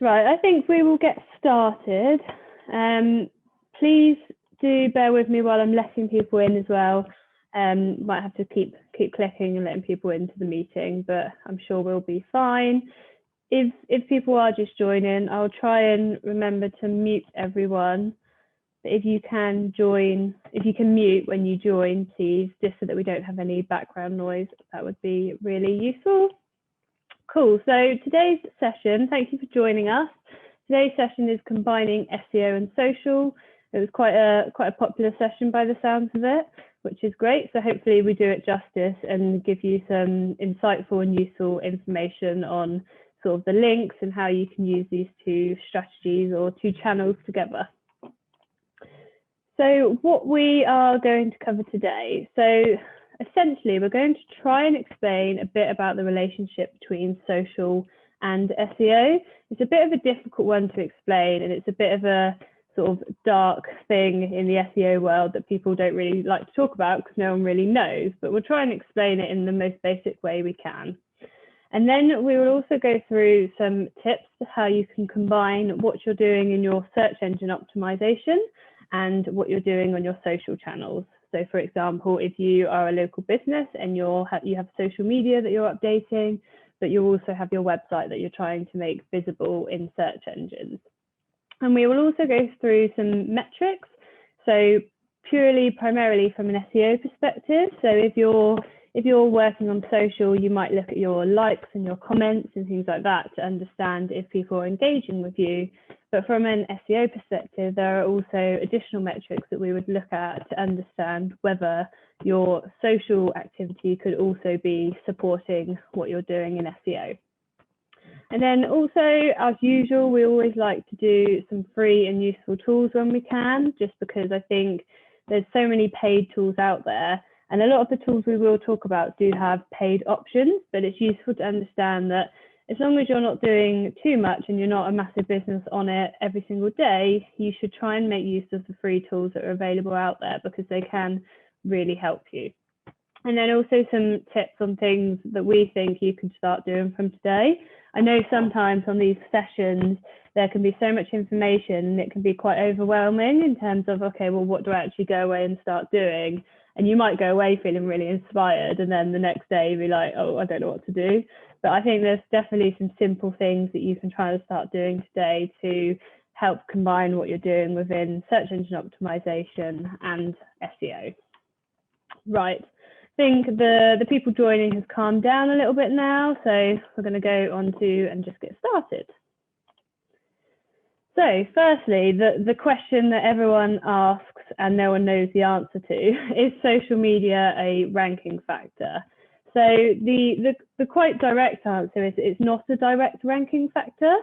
Right, I think we will get started. Please do bear with me while I'm letting people in as well. Might have to keep clicking and letting people into the meeting, but I'm sure we'll be fine. If people are just joining, I'll try and remember to mute everyone. But if you can mute when you join, please, just so that we don't have any background noise, that would be really useful. Cool, so today's session, thank you for joining us. Today's session is combining SEO and social. It was quite a popular session by the sounds of it, which is great. So hopefully we do it justice and give you some insightful and useful information on sort of the links and how you can use these two strategies or two channels together. So what we are going to cover today. So essentially, we're going to try and explain a bit about the relationship between social and SEO. It's a bit of a difficult one to explain, and it's a bit of a sort of dark thing in the SEO world that people don't really like to talk about because no one really knows, but we'll try and explain it in the most basic way we can. And then we will also go through some tips for how you can combine what you're doing in your search engine optimization and what you're doing on your social channels. So for example, if you are a local business and you have social media that you're updating, but you also have your website that you're trying to make visible in search engines. And we will also go through some metrics. So primarily from an SEO perspective. So if you're working on social, you might look at your likes and your comments and things like that to understand if people are engaging with you. But from an SEO perspective, there are also additional metrics that we would look at to understand whether your social activity could also be supporting what you're doing in SEO. And then also, as usual, we always like to do some free and useful tools when we can, just because I think there's so many paid tools out there. And a lot of the tools we will talk about do have paid options, but it's useful to understand that as long as you're not doing too much and you're not a massive business on it every single day, you should try and make use of the free tools that are available out there because they can really help you. And then also some tips on things that we think you can start doing from today. I know sometimes on these sessions, there can be so much information and it can be quite overwhelming in terms of, okay, well, what do I actually go away and start doing? And you might go away feeling really inspired and then the next day be like, oh, I don't know what to do. But I think there's definitely some simple things that you can try to start doing today to help combine what you're doing within search engine optimization and SEO. Right, I think the people joining has calmed down a little bit now, so we're going to go on to and just get started. So firstly, the question that everyone asks and no one knows the answer to is social media a ranking factor? So the quite direct answer is it's not a direct ranking factor.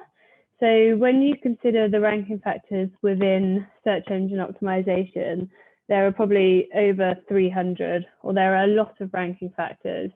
So when you consider the ranking factors within search engine optimization, there are probably over 300, or there are a lot of ranking factors.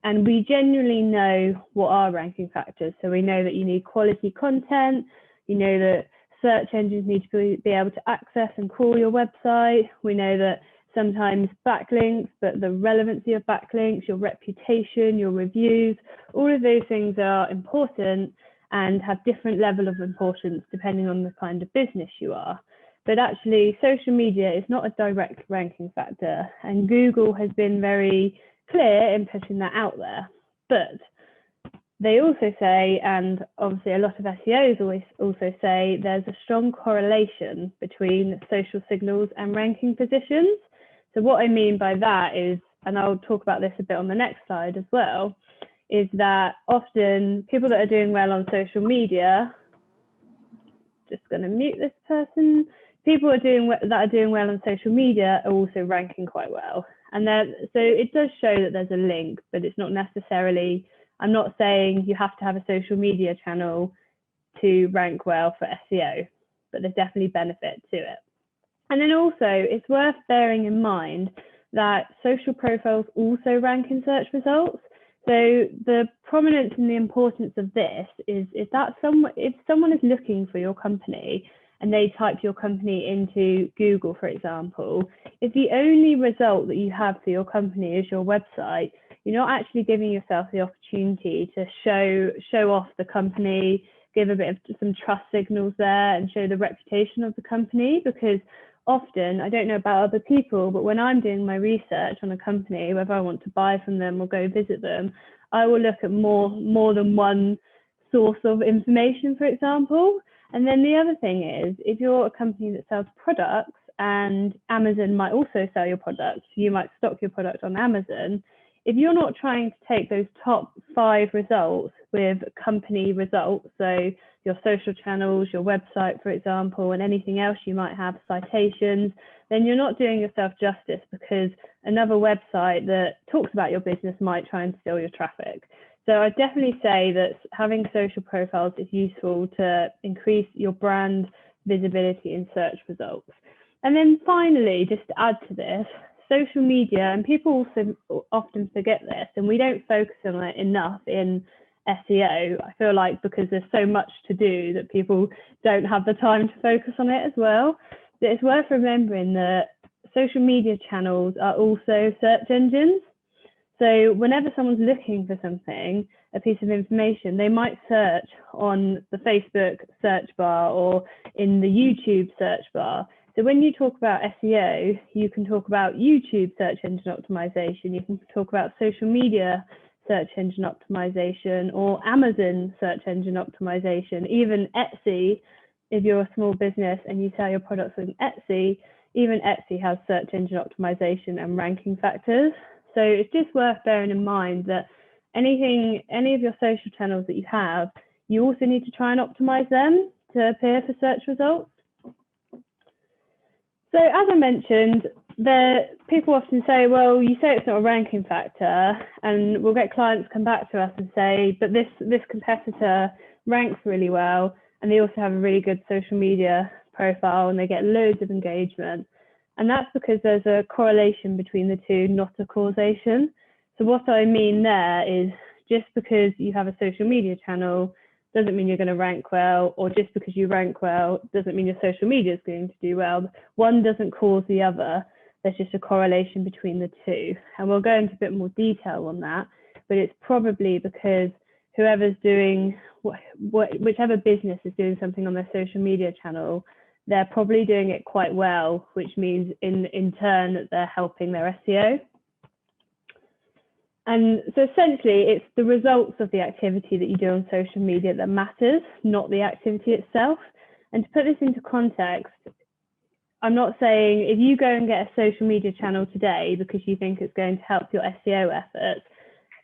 And we genuinely know what are ranking factors. So we know that you need quality content, you know that search engines need to be able to access and crawl your website. We know that sometimes backlinks, but the relevancy of backlinks, your reputation, your reviews, all of those things are important and have different level of importance depending on the kind of business you are. But actually, social media is not a direct ranking factor, and Google has been very clear in putting that out there. But they also say, and obviously a lot of SEOs always also say, there's a strong correlation between social signals and ranking positions. So what I mean by that is, and I'll talk about this a bit on the next slide as well, is that often people that are doing well on social media, just going to mute this person, people that are doing well on social media are also ranking quite well. And so it does show that there's a link, but it's not necessarily, I'm not saying you have to have a social media channel to rank well for SEO, but there's definitely benefit to it. And then also it's worth bearing in mind that social profiles also rank in search results. So the prominence and the importance of this is that if someone is looking for your company and they type your company into Google, for example, if the only result that you have for your company is your website, you're not actually giving yourself the opportunity to show off the company, give a bit of some trust signals there and show the reputation of the company, because often, I don't know about other people, but when I'm doing my research on a company, whether I want to buy from them or go visit them, I will look at more than one source of information, for example. And then the other thing is, if you're a company that sells products and Amazon might also sell your products, you might stock your product on Amazon. If you're not trying to take those top 5 results with company results, so your social channels, your website, for example, and anything else you might have, citations, then you're not doing yourself justice, because another website that talks about your business might try and steal your traffic. So I definitely say that having social profiles is useful to increase your brand visibility in search results. And then finally, just to add to this, social media, and people also often forget this, and we don't focus on it enough in SEO, I feel like, because there's so much to do that people don't have the time to focus on it as well. But it's worth remembering that social media channels are also search engines. So whenever someone's looking for something, a piece of information, they might search on the Facebook search bar or in the YouTube search bar. So when you talk about SEO, you can talk about YouTube search engine optimization, you can talk about social media search engine optimization, or Amazon search engine optimization, even Etsy. If you're a small business and you sell your products on Etsy, even Etsy has search engine optimization and ranking factors. So it's just worth bearing in mind that any of your social channels that you have, you also need to try and optimize them to appear for search results. So as I mentioned, people often say, well, you say it's not a ranking factor, and we'll get clients come back to us and say, but this competitor ranks really well, and they also have a really good social media profile, and they get loads of engagement. And that's because there's a correlation between the two, not a causation. So what I mean there is, just because you have a social media channel doesn't mean you're going to rank well, or just because you rank well doesn't mean your social media is going to do well. One doesn't cause the other. There's just a correlation between the two. And we'll go into a bit more detail on that, but it's probably because whoever's doing, whichever business is doing something on their social media channel, they're probably doing it quite well, which means in turn that they're helping their SEO. And so essentially, it's the results of the activity that you do on social media that matters, not the activity itself. And to put this into context, I'm not saying if you go and get a social media channel today because you think it's going to help your SEO efforts,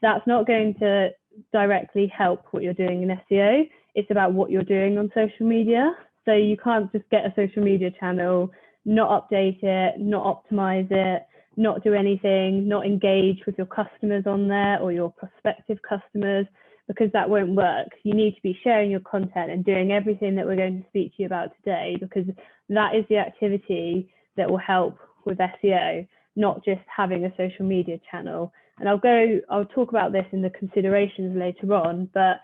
that's not going to directly help what you're doing in SEO. It's about what you're doing on social media. So you can't just get a social media channel, not update it, not optimize it, not do anything, not engage with your customers on there or your prospective customers, because that won't work. You need to be sharing your content and doing everything that we're going to speak to you about today, because that is the activity that will help with SEO, not just having a social media channel. And I'll talk about this in the considerations later on, but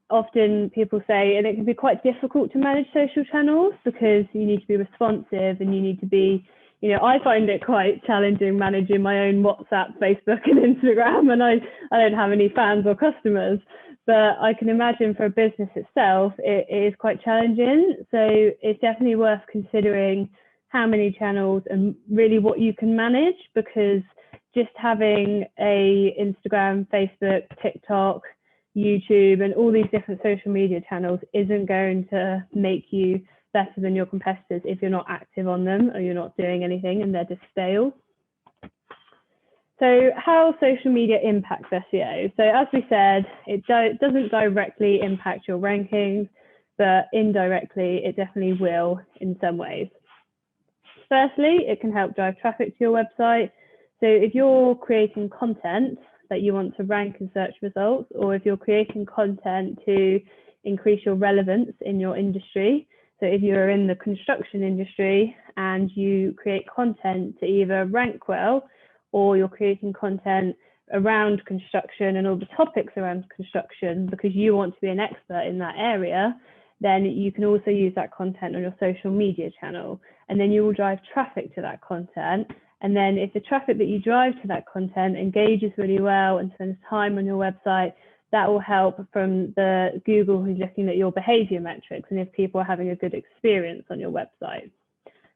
often people say, and it can be quite difficult to manage social channels because you need to be responsive and you need to be, I find it quite challenging managing my own WhatsApp, Facebook and Instagram, and I don't have any fans or customers, but I can imagine for a business itself, it is quite challenging. So it's definitely worth considering how many channels and really what you can manage, because just having a Instagram, Facebook, TikTok, YouTube, and all these different social media channels isn't going to make you better than your competitors if you're not active on them or you're not doing anything and they're just stale. So how social media impacts SEO. So as we said, it doesn't directly impact your rankings, but indirectly it definitely will in some ways. Firstly, it can help drive traffic to your website. So if you're creating content that you want to rank in search results, or if you're creating content to increase your relevance in your industry, so if you're in the construction industry and you create content to either rank well, or you're creating content around construction and all the topics around construction because you want to be an expert in that area, then you can also use that content on your social media channel. And then you will drive traffic to that content. And then if the traffic that you drive to that content engages really well and spends time on your website, that will help from the Google who's looking at your behavior metrics and if people are having a good experience on your website.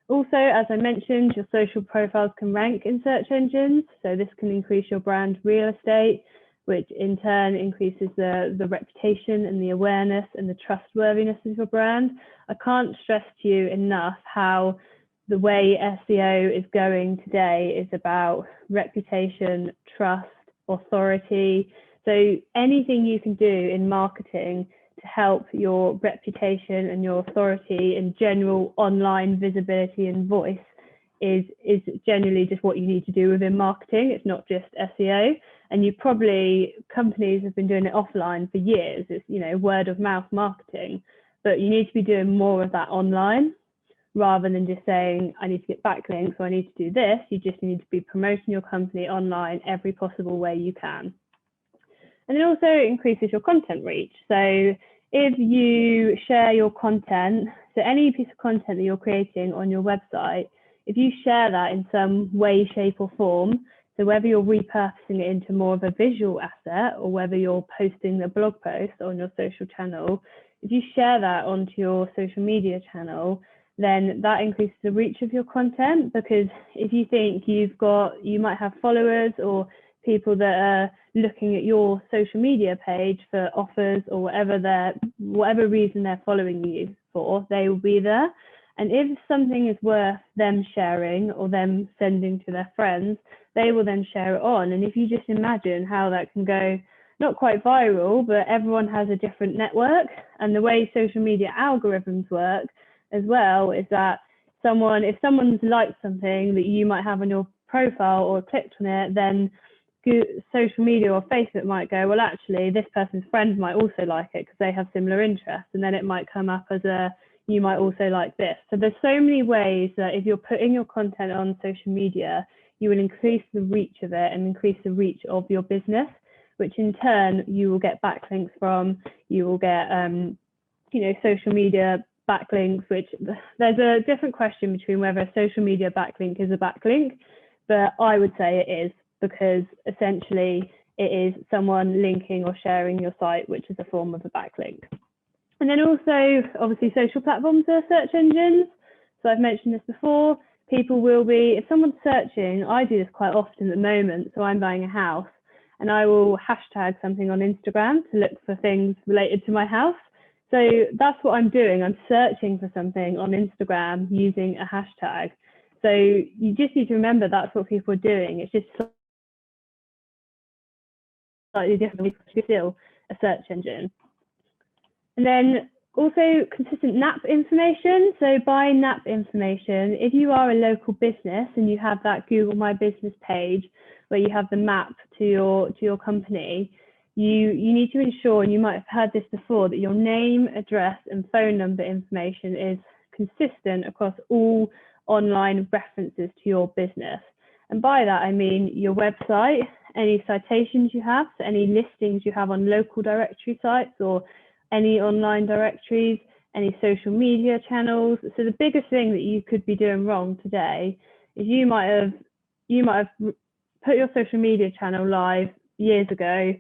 Also, as I mentioned, your social profiles can rank in search engines. So this can increase your brand real estate, which in turn increases the reputation and the awareness and the trustworthiness of your brand. I can't stress to you enough how the way SEO is going today is about reputation, trust, authority. So anything you can do in marketing to help your reputation and your authority and general online visibility and voice is generally just what you need to do within marketing. It's not just SEO. And companies have been doing it offline for years. It's, word of mouth marketing, but you need to be doing more of that online rather than just saying, I need to get backlinks, so I need to do this. You just need to be promoting your company online every possible way you can. And it also increases your content reach. So if you share your content, so any piece of content that you're creating on your website, if you share that in some way, shape or form, so whether you're repurposing it into more of a visual asset or whether you're posting a blog post on your social channel, if you share that onto your social media channel, then that increases the reach of your content, because if you think you might have followers or people that are looking at your social media page for offers or whatever reason they're following you for, they will be there. And if something is worth them sharing or them sending to their friends, they will then share it on. And if you just imagine how that can go, not quite viral, but everyone has a different network. And the way social media algorithms work as well is that if someone's liked something that you might have on your profile or clicked on it, then social media or Facebook might go, well, actually, this person's friend might also like it because they have similar interests. And then it might come up as you might also like this. So there's so many ways that if you're putting your content on social media, you will increase the reach of it and increase the reach of your business, which in turn you will get backlinks from, you will get, social media backlinks, which there's a different question between whether a social media backlink is a backlink, but I would say it is, because essentially it is someone linking or sharing your site, which is a form of a backlink. And then also, obviously, social platforms are search engines. So I've mentioned this before. People will be, if someone's searching, I do this quite often at the moment, so I'm buying a house, and I will hashtag something on Instagram to look for things related to my house. So that's what I'm doing. I'm searching for something on Instagram using a hashtag. So you just need to remember that's what people are doing. It's just slightly different, but still a search engine. And then also consistent NAP information. So by NAP information, if you are a local business and you have that Google My Business page where you have the map to your company, you need to ensure, and you might have heard this before, that your name, address and phone number information is consistent across all online references to your business. And by that, I mean your website, any citations you have, so any listings you have on local directory sites or any online directories, any social media channels. So the biggest thing that you could be doing wrong today is you might have put your social media channel live years ago,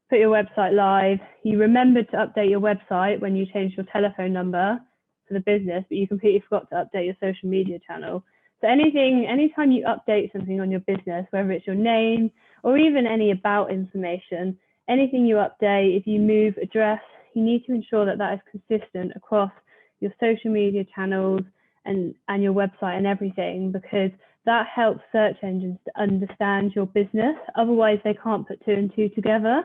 put your website live, you remembered to update your website when you changed your telephone number for the business, but you completely forgot to update your social media channel. So anytime you update something on your business, whether it's your name or even any about information, anything you update, if you move address, you need to ensure that that is consistent across your social media channels and your website and everything, because that helps search engines to understand your business. Otherwise, they can't put two and two together.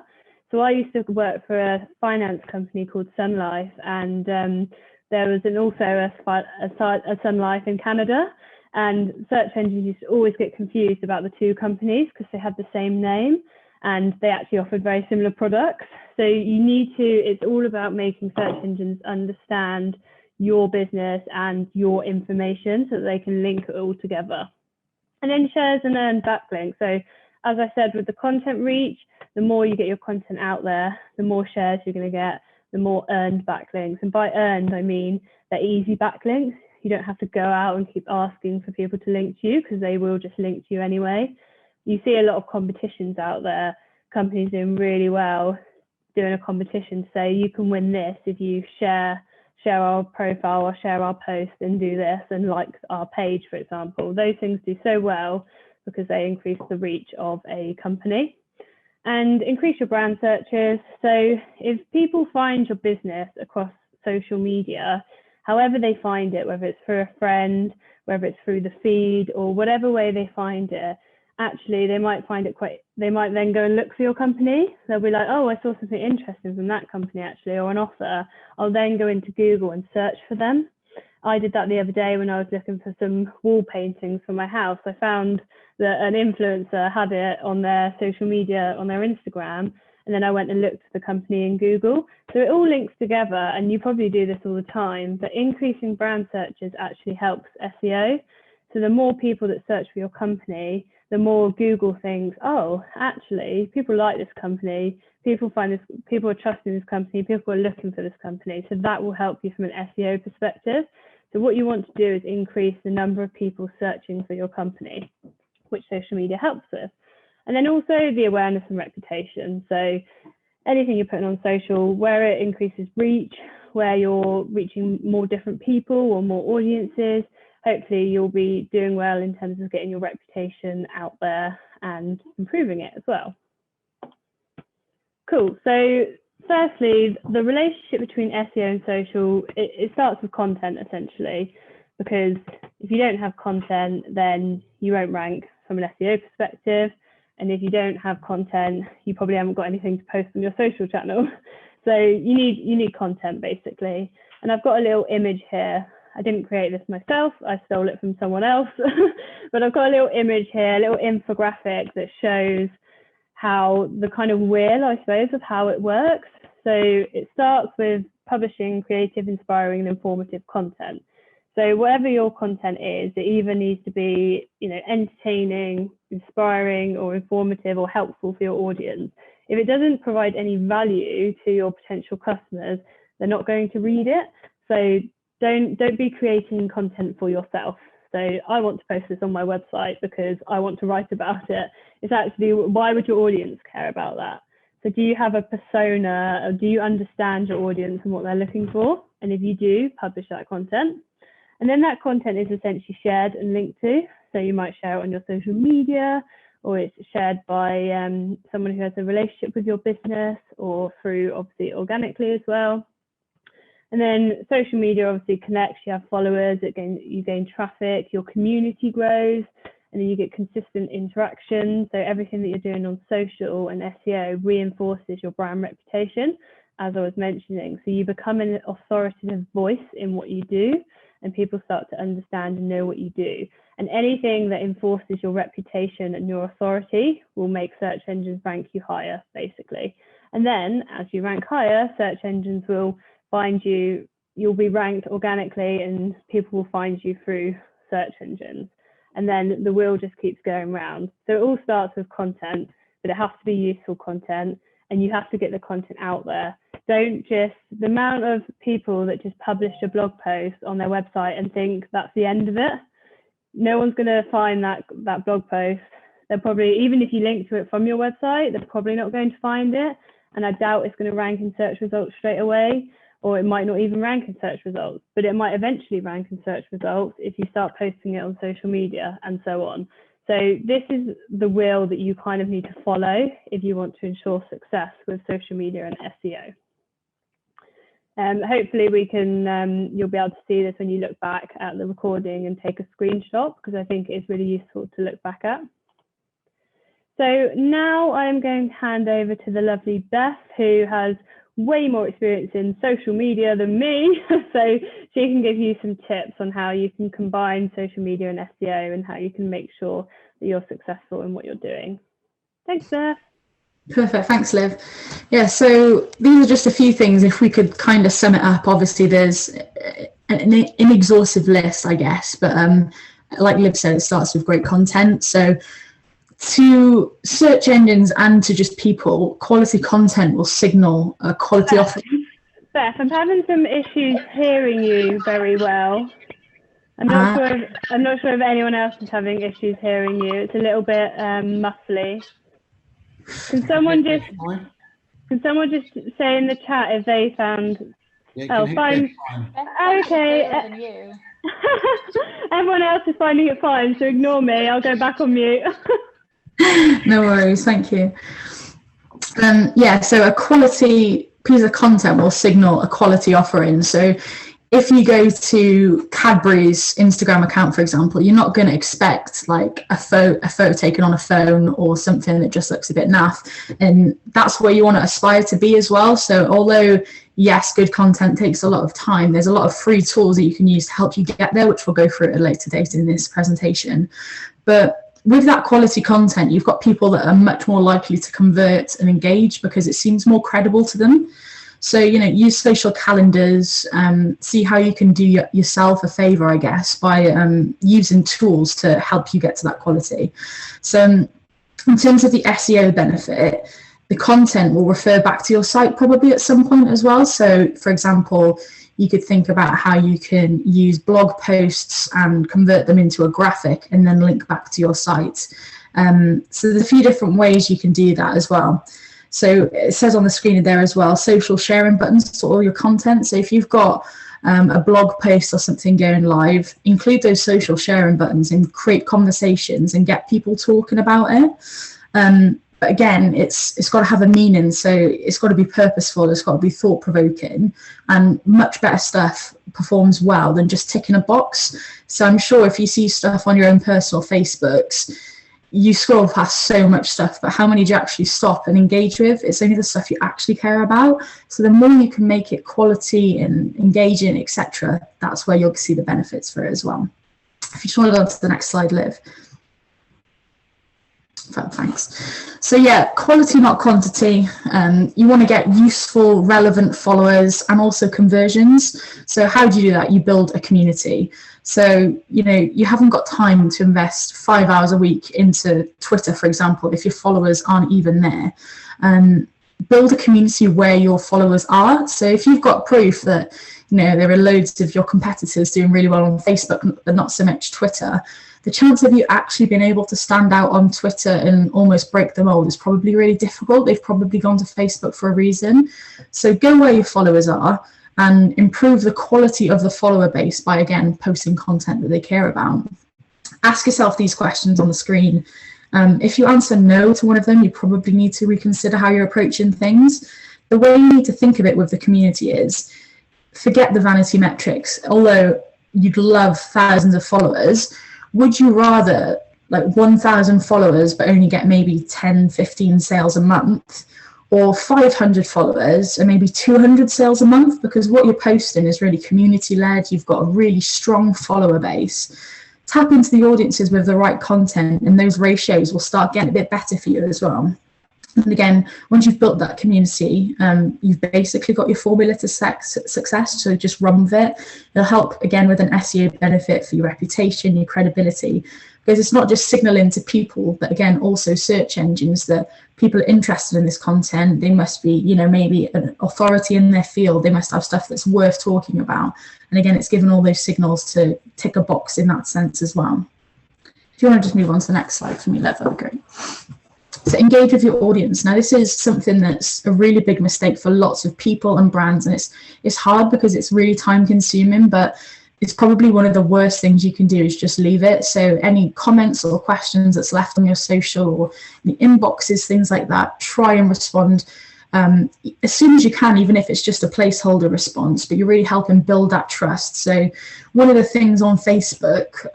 So I used to work for a finance company called Sun Life, and there was also a Sun Life in Canada, and search engines used to always get confused about the two companies because they had the same name and they actually offered very similar products. So it's all about making search engines understand your business and your information so that they can link it all together. And then shares and earned backlinks. So as I said, with the content reach, the more you get your content out there, the more shares you're going to get, the more earned backlinks. And by earned, I mean they're easy backlinks. You don't have to go out and keep asking for people to link to you because they will just link to you anyway. You see a lot of competitions out there, companies doing really well, doing a competition to say you can win this if you share our profile or share our post and do this and like our page, for example. Those things do so well because they increase the reach of a company and increase your brand searches. So if people find your business across social media, however they find it, whether it's through a friend, whether it's through the feed or whatever way they find it, actually they might then go and look for your company. They'll be like, oh, I saw something interesting from that company actually, or an offer. I'll then go into Google and search for them. I did that the other day when I was looking for some wall paintings for my house. I found that an influencer had it on their social media, on their Instagram, and then I went and looked for the company in Google. So it all links together, and you probably do this all the time, but increasing brand searches actually helps SEO. So the more people that search for your company, the more Google thinks, oh, actually, people like this company, people are trusting this company, people are looking for this company. So that will help you from an SEO perspective. So what you want to do is increase the number of people searching for your company, which social media helps with. And then also the awareness and reputation. So anything you're putting on social, where it increases reach, where you're reaching more different people or more audiences, hopefully you'll be doing well in terms of getting your reputation out there and improving it as well. Cool. So firstly, the relationship between SEO and social, it starts with content essentially, because if you don't have content, then you won't rank from an SEO perspective. And if you don't have content, you probably haven't got anything to post on your social channel. So you need content basically. And I've got a little image here. I didn't create this myself, I stole it from someone else, but I've got a little image here, a little infographic that shows how the kind of wheel, I suppose, of how it works. So it starts with publishing creative, inspiring and informative content. So whatever your content is, it either needs to be, entertaining, inspiring or informative or helpful for your audience. If it doesn't provide any value to your potential customers, they're not going to read it. So don't be creating content for yourself. So I want to post this on my website because I want to write about it. It's actually, why would your audience care about that? So do you have a persona, or do you understand your audience and what they're looking for? And if you do, publish that content. And then that content is essentially shared and linked to. So you might share it on your social media, or it's shared by someone who has a relationship with your business, or through obviously organically as well. And then social media obviously connects, you have followers, you gain traffic, your community grows, and then you get consistent interaction. So everything that you're doing on social and SEO reinforces your brand reputation, as I was mentioning. So you become an authoritative voice in what you do, and people start to understand and know what you do. And anything that enforces your reputation and your authority will make search engines rank you higher, basically. And then as you rank higher, search engines will find you, you'll be ranked organically, and people will find you through search engines. And then the wheel just keeps going round. So it all starts with content, but it has to be useful content, and you have to get the content out there. Don't just, the amount of people that just publish a blog post on their website and think that's the end of it. No one's going to find that blog post. They're probably, even if you link to it from your website, they're probably not going to find it. And I doubt it's going to rank in search results straight away, or it might not even rank in search results, but it might eventually rank in search results if you start posting it on social media and so on. So this is the wheel that you kind of need to follow if you want to ensure success with social media and SEO. Hopefully we can, you'll be able to see this when you look back at the recording and take a screenshot, because I think it's really useful to look back at. So now I'm going to hand over to the lovely Beth, who has way more experience in social media than me. So she can give you some tips on how you can combine social media and SEO, and how you can make sure that you're successful in what you're doing. Thanks, Beth. Perfect, thanks Liv. Yeah, so these are just a few things. If we could kind of sum it up, obviously there's an inexhaustive list, I guess, but like Liv said, it starts with great content. So to search engines and to just people, quality content will signal a quality offering. Beth, I'm having some issues hearing you very well. I'm not sure if anyone else is having issues hearing you. It's a little bit muffly. Can someone just Can someone just say in the chat if they found? Yeah, oh, fine. Okay. Everyone else is finding it fine, so ignore me. I'll go back on mute. No worries, thank you. Yeah, so a quality piece of content will signal a quality offering. So if you go to Cadbury's Instagram account, for example, you're not going to expect like a photo taken on a phone or something that just looks a bit naff. And that's where you want to aspire to be as well. So although, yes, good content takes a lot of time, there's a lot of free tools that you can use to help you get there, which we'll go through at a later date in this presentation. But with that quality content, you've got people that are much more likely to convert and engage because it seems more credible to them. So, you know, use social calendars, see how you can do yourself a favor, I guess, by using tools to help you get to that quality. So in terms of the SEO benefit, the content will refer back to your site probably at some point as well. So, for example, you could think about how you can use blog posts and convert them into a graphic and then link back to your site. So there's a few different ways you can do that as well. So it says on the screen there as well, social sharing buttons for all your content. So if you've got a blog post or something going live, include those social sharing buttons and create conversations and get people talking about it. But again, it's got to have a meaning, so it's got to be purposeful, it's got to be thought-provoking, and much better stuff performs well than just ticking a box. So I'm sure if you see stuff on your own personal Facebooks, you scroll past so much stuff, but how many do you actually stop and engage with? It's only the stuff you actually care about. So the more you can make it quality and engaging, etc., that's where you'll see the benefits for it as well. If you just want to go on to the next slide, Liv. Thanks. So yeah, quality, not quantity. You want to get useful, relevant followers and also conversions. So how do you do that? You build a community. So, you know, you haven't got time to invest 5 hours a week into Twitter, for example, if your followers aren't even there. Build a community where your followers are. So if you've got proof that, you know, there are loads of your competitors doing really well on Facebook, but not so much Twitter, the chance of you actually being able to stand out on Twitter and almost break the mold is probably really difficult. They've probably gone to Facebook for a reason. So go where your followers are and improve the quality of the follower base by, again, posting content that they care about. Ask yourself these questions on the screen. If you answer no to one of them, you probably need to reconsider how you're approaching things. The way you need to think of it with the community is, forget the vanity metrics. Although you'd love thousands of followers, would you rather like 1,000 followers but only get maybe 10, 15 sales a month, or 500 followers and maybe 200 sales a month? Because what you're posting is really community-led. You've got a really strong follower base. Tap into the audiences with the right content and those ratios will start getting a bit better for you as well. And again, once you've built that community, you've basically got your formula to success, so just run with it. It'll help, again, with an SEO benefit for your reputation, your credibility, because it's not just signaling to people, but again, also search engines that people are interested in this content. They must be, you know, maybe an authority in their field. They must have stuff that's worth talking about. And again, it's given all those signals to tick a box in that sense as well. If you want to just move on to the next slide for me, Lev, that'd be great. So engage with your audience. Now, this is something that's a really big mistake for lots of people and brands, and it's hard because it's really time consuming, but it's probably one of the worst things you can do is just leave it. So any comments or questions that's left on your social or the inboxes, things like that, try and respond as soon as you can, even if it's just a placeholder response, but you're really helping build that trust. So one of the things on Facebook,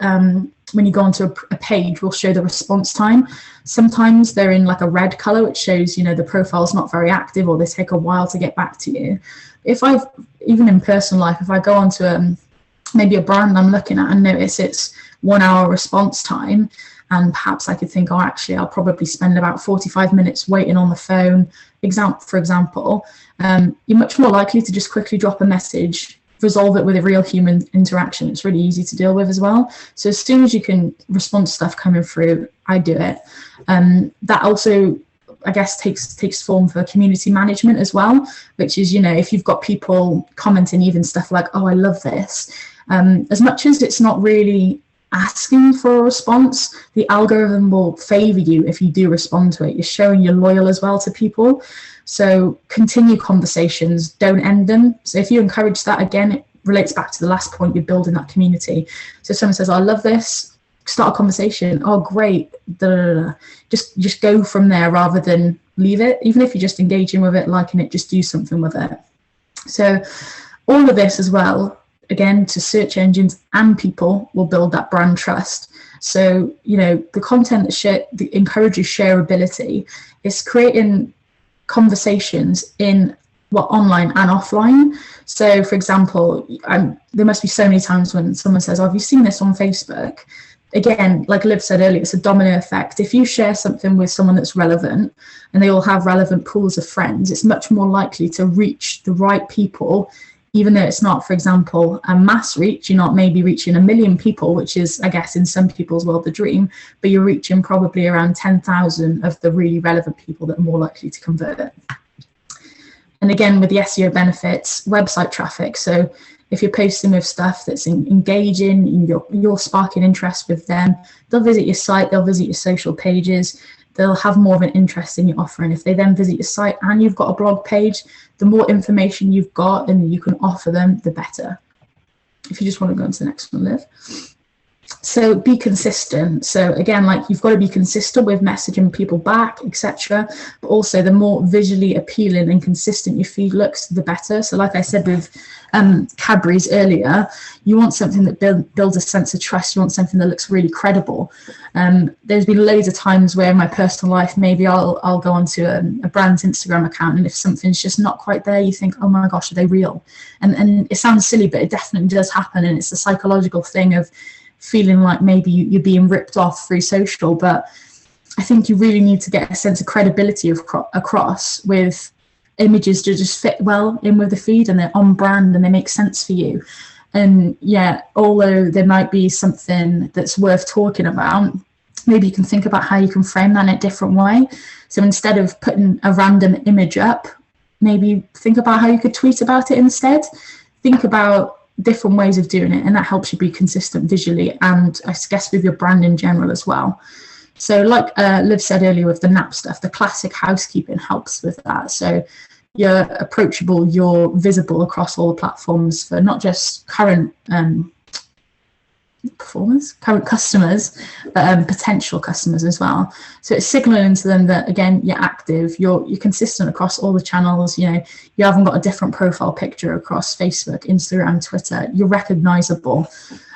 when you go onto a page, will show the response time. Sometimes they're in like a red color, which shows, you know, the profile's not very active or they take a while to get back to you. Even in personal life, if I go onto maybe a brand I'm looking at and notice it's 1 hour response time, and perhaps I could think, oh, actually, I'll probably spend about 45 minutes waiting on the phone, for example, you're much more likely to just quickly drop a message, resolve it with a real human interaction. It's really easy to deal with as well. So as soon as you can respond to stuff coming through, I do it. That also, I guess, takes form for community management as well, which is, you know, if you've got people commenting even stuff like, oh, I love this, as much as it's not really asking for a response, the algorithm will favor you if you do respond to it. You're showing you're loyal as well to people. So continue conversations, don't end them. So if you encourage that, again, it relates back to the last point, you're building that community. So if someone says, I love this, start a conversation. Oh, great. Da, da, da. Just go from there rather than leave it. Even if you're just engaging with it, liking it, just do something with it. So all of this as well, again, to search engines and people, will build that brand trust. So, you know, the content that encourages shareability is creating conversations in online and offline. So, for example, there must be so many times when someone says, oh, have you seen this on Facebook? Again, like Liv said earlier, it's a domino effect. If you share something with someone that's relevant and they all have relevant pools of friends, it's much more likely to reach the right people, even though it's not, for example, a mass reach. You're not maybe reaching 1 million people, which is, I guess, in some people's world, the dream, but you're reaching probably around 10,000 of the really relevant people that are more likely to convert. And again, with the SEO benefits, website traffic. So if you're posting with stuff that's engaging, you're sparking interest with them, they'll visit your site, they'll visit your social pages, they'll have more of an interest in your offer. And if they then visit your site and you've got a blog page, the more information you've got and you can offer them, the better. If you just want to go on to the next one, Liv. So be consistent. So again, like, you've got to be consistent with messaging people back, etc. But also, the more visually appealing and consistent your feed looks, the better. So like I said with Cadbury's earlier, you want something that builds a sense of trust. You want something that looks really credible. There's been loads of times where in my personal life, maybe I'll go onto a brand's Instagram account, and if something's just not quite there, you think, oh my gosh, are they real? And it sounds silly, but it definitely does happen. And it's a psychological thing of feeling like maybe you're being ripped off through social. But I think you really need to get a sense of credibility across with images to just fit well in with the feed, and they're on brand and they make sense for you. And yeah, although there might be something that's worth talking about, maybe you can think about how you can frame that in a different way. So instead of putting a random image up, maybe think about how you could tweet about it instead. Think about different ways of doing it, and that helps you be consistent visually and I guess with your brand in general as well. So like Liv said earlier with the NAP stuff, the classic housekeeping helps with that. So you're approachable, you're visible across all the platforms for not just current customers, but potential customers as well. So it's signaling to them that, again, you're active, you're consistent across all the channels. You know, you haven't got a different profile picture across Facebook, Instagram, Twitter. You're recognizable.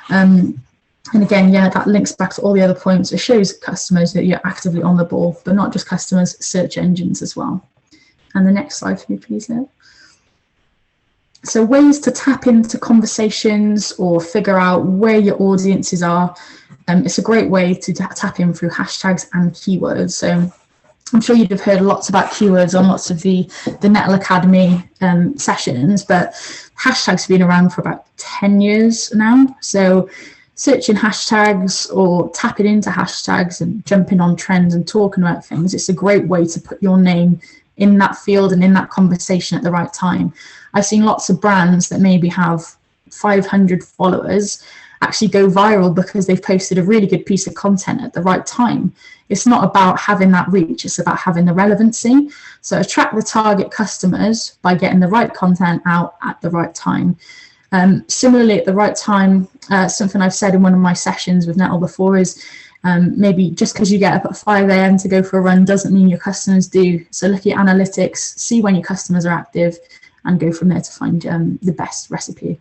And again, yeah, that links back to all the other points. It shows customers that you're actively on the ball, but not just customers, search engines as well. And the next slide for me, please, Liv. So ways to tap into conversations or figure out where your audiences are. It's a great way to tap in through hashtags and keywords. So I'm sure you'd have heard lots about keywords on lots of the Nettle Academy sessions, but hashtags have been around for about 10 years now. So searching hashtags or tapping into hashtags and jumping on trends and talking about things, it's a great way to put your name in that field and in that conversation at the right time. I've seen lots of brands that maybe have 500 followers actually go viral because they've posted a really good piece of content at the right time. It's not about having that reach, it's about having the relevancy. So attract the target customers by getting the right content out at the right time. Similarly, at the right time, something I've said in one of my sessions with Nettle before is maybe just because you get up at 5 a.m. to go for a run doesn't mean your customers do. So look at your analytics, see when your customers are active, and go from there to find the best recipe.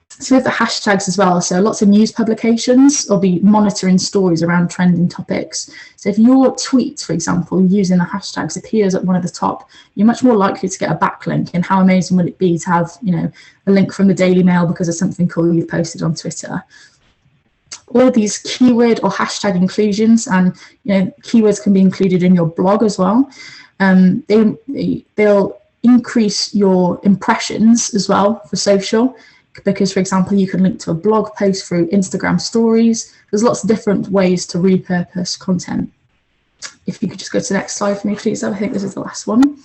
So with the hashtags as well, so lots of news publications will be monitoring stories around trending topics. So if your tweet, for example, using the hashtags appears at one of the top, you're much more likely to get a backlink. And how amazing would it be to have, you know, a link from the Daily Mail because of something cool you've posted on Twitter. All of these keyword or hashtag inclusions, and you know, keywords can be included in your blog as well. They'll increase your impressions as well for social, because, for example, you can link to a blog post through Instagram stories. There's lots of different ways to repurpose content. If you could just go to the next slide for me, please. I think this is the last one.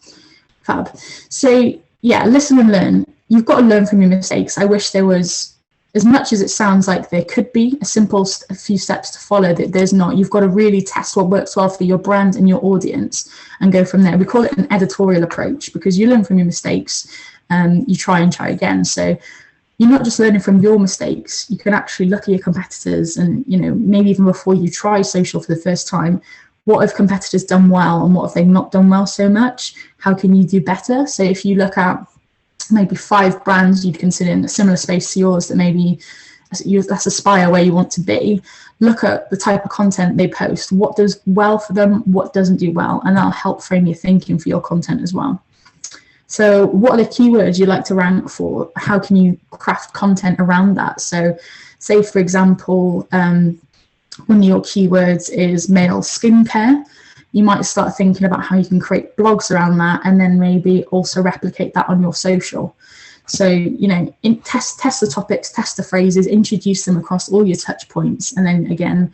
Fab. So yeah, listen and learn. You've got to learn from your mistakes. I wish there was as much as it sounds like there could be a few steps to follow, that there's not. You've got to really test what works well for your brand and your audience and go from there. We call it an editorial approach because you learn from your mistakes and you try and try again. So you're not just learning from your mistakes. You can actually look at your competitors and, maybe even before you try social for the first time, what have competitors done well and what have they not done well so much? How can you do better? So if you look at maybe 5 brands you'd consider in a similar space to yours that maybe that's aspire where you want to be, look at the type of content they post, what does well for them, what doesn't do well, and that'll help frame your thinking for your content as well. So what are the keywords you like to rank for? How can you craft content around that? So say, for example, one of your keywords is male skincare. You might start thinking about how you can create blogs around that and then maybe also replicate that on your social. So, test the topics, test the phrases, introduce them across all your touch points. And then again,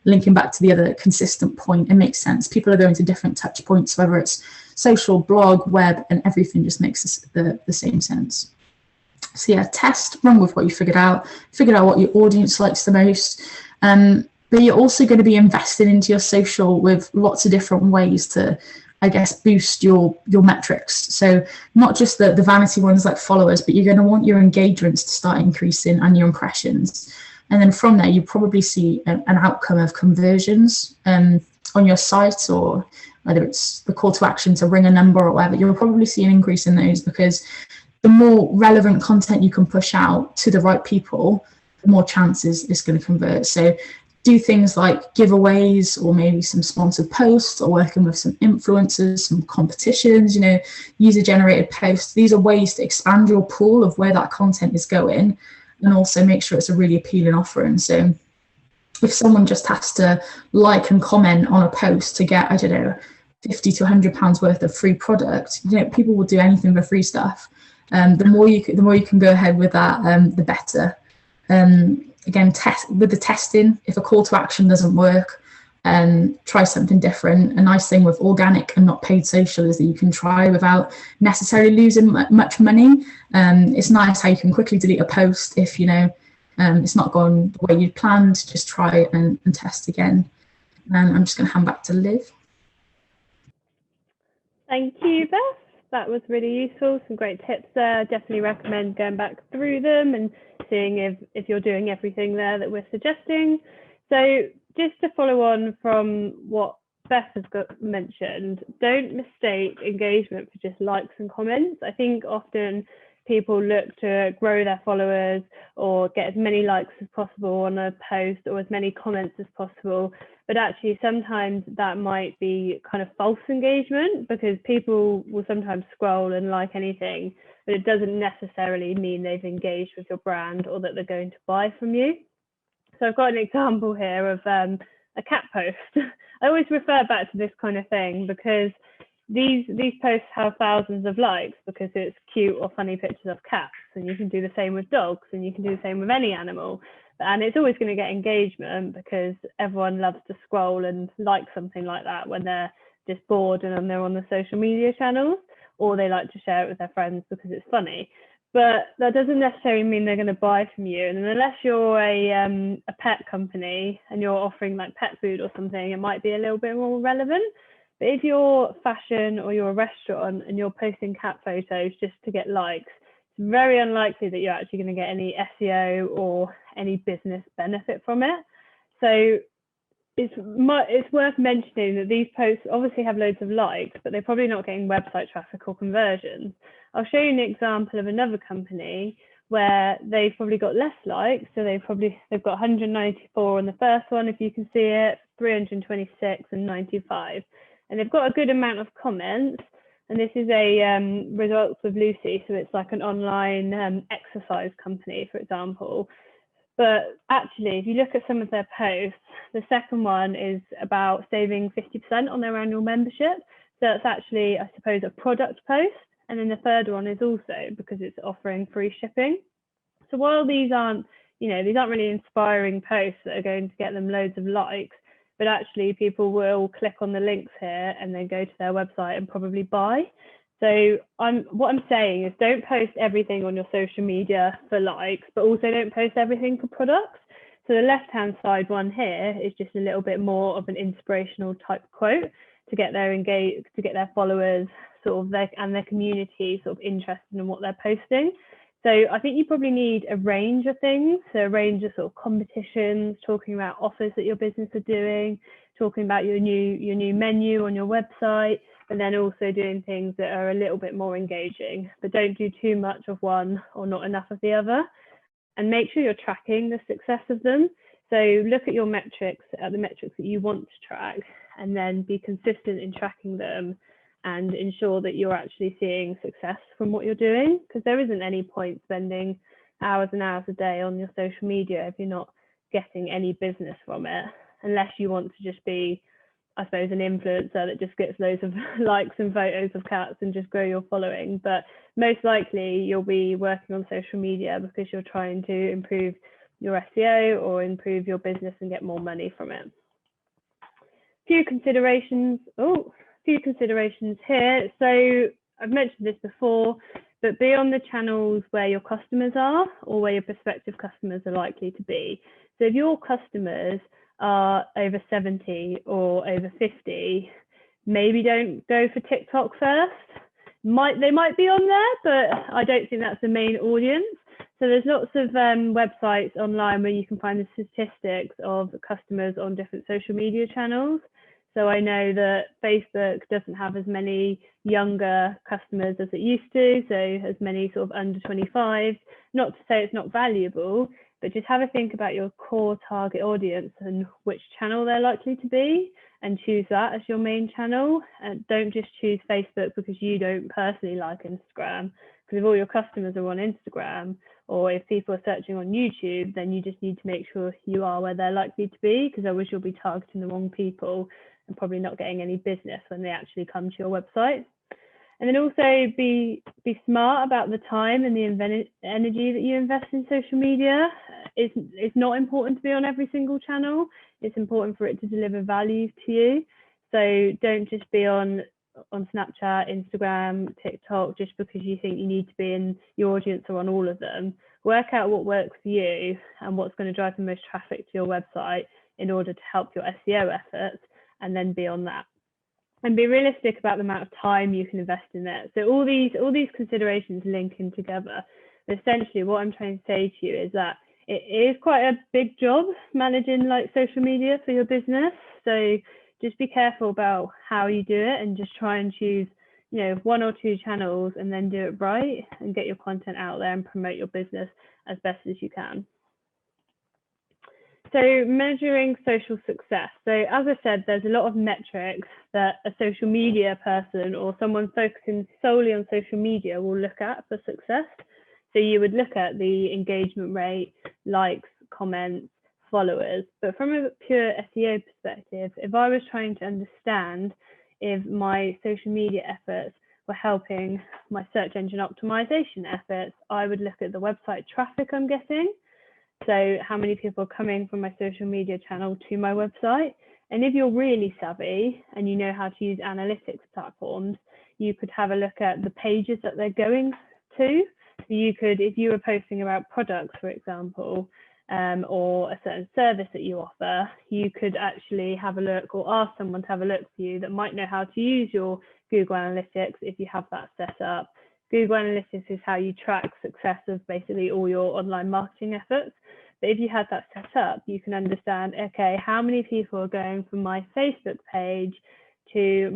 linking back to the other consistent point, it makes sense. People are going to different touch points, whether it's social, blog, web, and everything just makes the same sense. So yeah, test, run with what you figure out what your audience likes the most. But you're also going to be investing into your social with lots of different ways to, I guess, boost your metrics. So not just the vanity ones like followers, but you're going to want your engagements to start increasing and your impressions. And then from there, you probably see an outcome of conversions on your site, or whether it's the call to action to ring a number or whatever, you'll probably see an increase in those, because the more relevant content you can push out to the right people, the more chances it's going to convert. So do things like giveaways or maybe some sponsored posts, or working with some influencers, some competitions, user generated posts. These are ways to expand your pool of where that content is going and also make sure it's a really appealing offering. So if someone just has to like and comment on a post to get, £50 to £100 worth of free product, people will do anything for free stuff. The more you can go ahead with that, the better. Again, test with the testing. If a call to action doesn't work, try something different. A nice thing with organic and not paid social is that you can try without necessarily losing much money. It's nice how you can quickly delete a post if it's not going the way you planned. Just try and test again. I'm just going to hand back to Liv. Thank you, Beth. That was really useful. Some great tips there. Definitely recommend going back through them and seeing if you're doing everything there that we're suggesting. So just to follow on from what Beth has mentioned, don't mistake engagement for just likes and comments. I think often people look to grow their followers or get as many likes as possible on a post or as many comments as possible. But actually, sometimes that might be kind of false engagement, because people will sometimes scroll and like anything, but it doesn't necessarily mean they've engaged with your brand or that they're going to buy from you. So I've got an example here of a cat post. I always refer back to this kind of thing because these posts have thousands of likes because it's cute or funny pictures of cats, and you can do the same with dogs, and you can do the same with any animal. And it's always going to get engagement because everyone loves to scroll and like something like that when they're just bored and they're on the social media channels, or they like to share it with their friends because it's funny. But that doesn't necessarily mean they're going to buy from you. And unless you're a pet company and you're offering like pet food or something, it might be a little bit more relevant. But if you're fashion or you're a restaurant and you're posting cat photos just to get likes, it's very unlikely that you're actually going to get any SEO or any business benefit from it. So it's worth mentioning that these posts obviously have loads of likes, but they're probably not getting website traffic or conversions. I'll show you an example of another company where they've probably got less likes. So they've got 194 on the first one, if you can see it, 326 and 95. And they've got a good amount of comments. And this is a Results with Lucy. So it's like an online exercise company, for example. But actually, if you look at some of their posts, the second one is about saving 50% on their annual membership. So that's actually, I suppose, a product post. And then the third one is also because it's offering free shipping. So while these aren't really inspiring posts that are going to get them loads of likes, but actually people will click on the links here and then go to their website and probably buy. So what I'm saying is don't post everything on your social media for likes, but also don't post everything for products. So the left-hand side one here is just a little bit more of an inspirational type quote to get their followers sort of and their community sort of interested in what they're posting. So I think you probably need a range of things, so a range of sort of competitions, talking about offers that your business are doing, talking about your new menu on your website, and then also doing things that are a little bit more engaging, but don't do too much of one or not enough of the other. And make sure you're tracking the success of them. So look at your metrics, at the metrics that you want to track, and then be consistent in tracking them and ensure that you're actually seeing success from what you're doing, because there isn't any point spending hours and hours a day on your social media if you're not getting any business from it, unless you want to just be, I suppose, an influencer that just gets loads of likes and photos of cats and just grow your following. But most likely you'll be working on social media because you're trying to improve your SEO or improve your business and get more money from it. Few considerations here. So I've mentioned this before, but be on the channels where your customers are or where your prospective customers are likely to be. So if your customers are over 70 or over 50, maybe don't go for TikTok first. They might be on there, but I don't think that's the main audience. So there's lots of websites online where you can find the statistics of customers on different social media channels. So I know that Facebook doesn't have as many younger customers as it used to, so as many sort of under 25. Not to say it's not valuable, but just have a think about your core target audience and which channel they're likely to be, and choose that as your main channel. And don't just choose Facebook because you don't personally like Instagram, because if all your customers are on Instagram, or if people are searching on YouTube, then you just need to make sure you are where they're likely to be, because otherwise you'll be targeting the wrong people and probably not getting any business when they actually come to your website. And then also be smart about the time and the energy that you invest in social media. It's not important to be on every single channel. It's important for it to deliver value to you. So don't just be on Snapchat, Instagram, TikTok, just because you think you need to be in your audience or on all of them. Work out what works for you and what's going to drive the most traffic to your website in order to help your SEO efforts, and then be on that. And be realistic about the amount of time you can invest in it. So all these considerations link in together. But essentially, what I'm trying to say to you is that it is quite a big job managing like social media for your business. So just be careful about how you do it, and just try and choose, one or two channels, and then do it right and get your content out there and promote your business as best as you can. So measuring social success. So as I said, there's a lot of metrics that a social media person or someone focusing solely on social media will look at for success. So you would look at the engagement rate, likes, comments, followers. But from a pure SEO perspective, if I was trying to understand if my social media efforts were helping my search engine optimization efforts, I would look at the website traffic I'm getting. So how many people are coming from my social media channel to my website? And if you're really savvy and you know how to use analytics platforms, you could have a look at the pages that they're going to. You could, if you were posting about products, for example, or a certain service that you offer, you could actually have a look, or ask someone to have a look for you that might know how to use your Google Analytics if you have that set up. Google Analytics is how you track success of basically all your online marketing efforts. But if you had that set up, you can understand, okay, how many people are going from my Facebook page to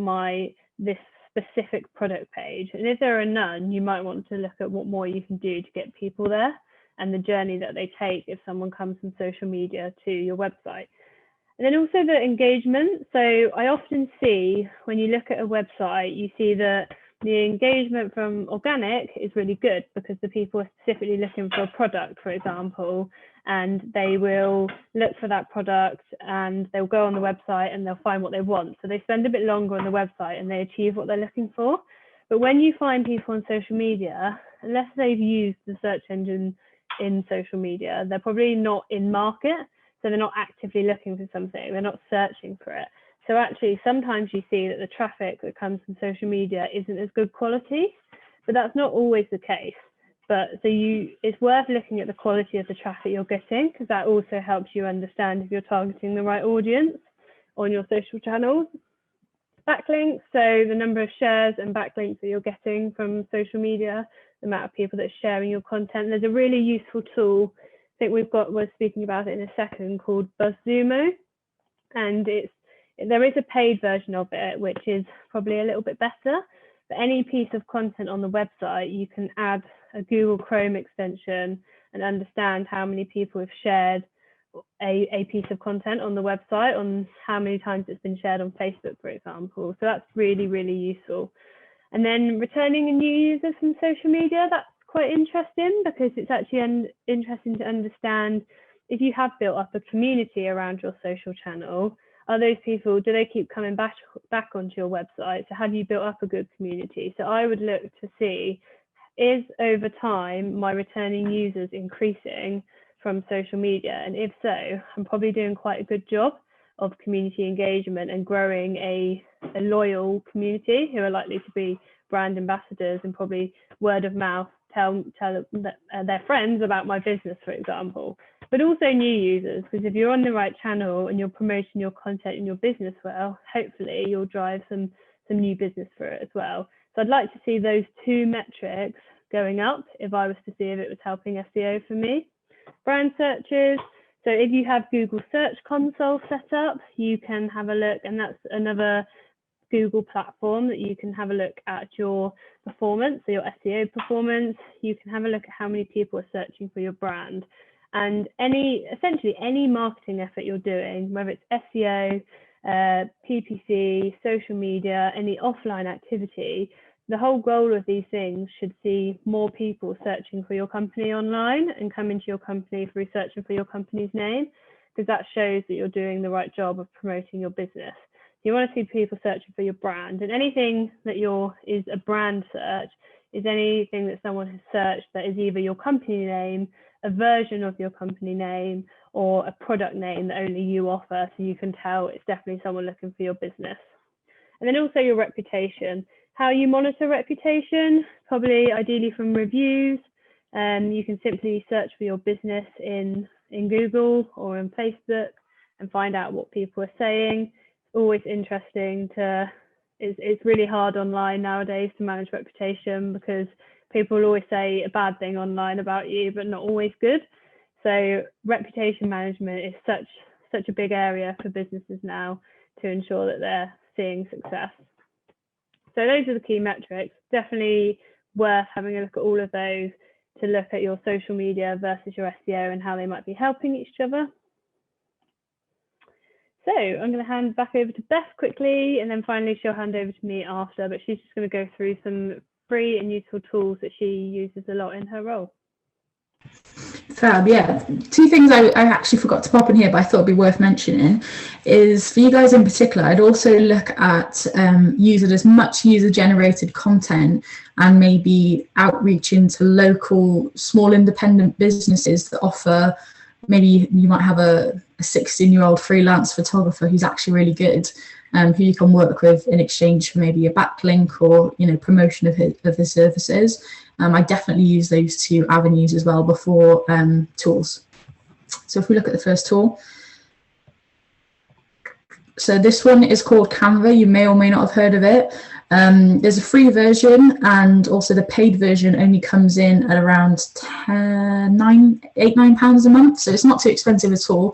this specific product page? And if there are none, you might want to look at what more you can do to get people there, and the journey that they take if someone comes from social media to your website. And then also the engagement. So I often see, when you look at a website, you see that the engagement from organic is really good because the people are specifically looking for a product, for example, and they will look for that product and they'll go on the website and they'll find what they want. So they spend a bit longer on the website and they achieve what they're looking for. But when you find people on social media, unless they've used the search engine in social media, they're probably not in market. So they're not actively looking for something. They're not searching for it. So actually, sometimes you see that the traffic that comes from social media isn't as good quality, but that's not always the case. But it's worth looking at the quality of the traffic you're getting, because that also helps you understand if you're targeting the right audience on your social channels. Backlinks, so the number of shares and backlinks that you're getting from social media, the amount of people that are sharing your content. There's a really useful tool, I think we're speaking about it in a second, called BuzzSumo, and there is a paid version of it, which is probably a little bit better. For any piece of content on the website, you can add a Google Chrome extension and understand how many people have shared a piece of content on the website, on how many times it's been shared on Facebook, for example. So that's really, really useful. And then returning new users from social media, that's quite interesting, because it's actually interesting to understand if you have built up a community around your social channel. Are those people, do they keep coming back onto your website? So have you built up a good community? So I would look to see, is over time my returning users increasing from social media? And if so, I'm probably doing quite a good job of community engagement and growing a loyal community who are likely to be brand ambassadors and probably word of mouth tell their friends about my business, for example. But also new users, because if you're on the right channel and you're promoting your content and your business well, hopefully you'll drive some new business for it as well. So I'd like to see those two metrics going up if I was to see if it was helping SEO for me. Brand searches. So if you have Google Search Console set up, you can have a look, and that's another Google platform that you can have a look at your performance, so your SEO performance. You can have a look at how many people are searching for your brand. And essentially any marketing effort you're doing, whether it's SEO, PPC, social media, any offline activity, the whole goal of these things should see more people searching for your company online and coming to your company through searching for your company's name, because that shows that you're doing the right job of promoting your business. You want to see people searching for your brand, and anything that is a brand search is anything that someone has searched that is either your company name, a version of your company name, or a product name that only you offer, so you can tell it's definitely someone looking for your business. And then also your reputation. How you monitor reputation, probably ideally from reviews. You can simply search for your business in Google or in Facebook and find out what people are saying. It's always interesting it's really hard online nowadays to manage reputation, because people will always say a bad thing online about you, but not always good. So reputation management is such a big area for businesses now to ensure that they're seeing success. So those are the key metrics. Definitely worth having a look at all of those to look at your social media versus your SEO and how they might be helping each other. So I'm going to hand back over to Beth quickly, and then finally she'll hand over to me after, but she's just going to go through some free and useful tools that she uses a lot in her role. Fab, yeah. Two things I actually forgot to pop in here, but I thought it'd be worth mentioning is, for you guys in particular, I'd also look at using as much user-generated content and maybe outreach into local, small independent businesses that offer, maybe you might have a 16-year-old freelance photographer who's actually really good, who you can work with in exchange for maybe a backlink or promotion of his services. I definitely use those two avenues as well before tools. So if we look at the first tool, so this one is called Canva. You may or may not have heard of it. There's a free version, and also the paid version only comes in at around £9 a month, so it's not too expensive at all.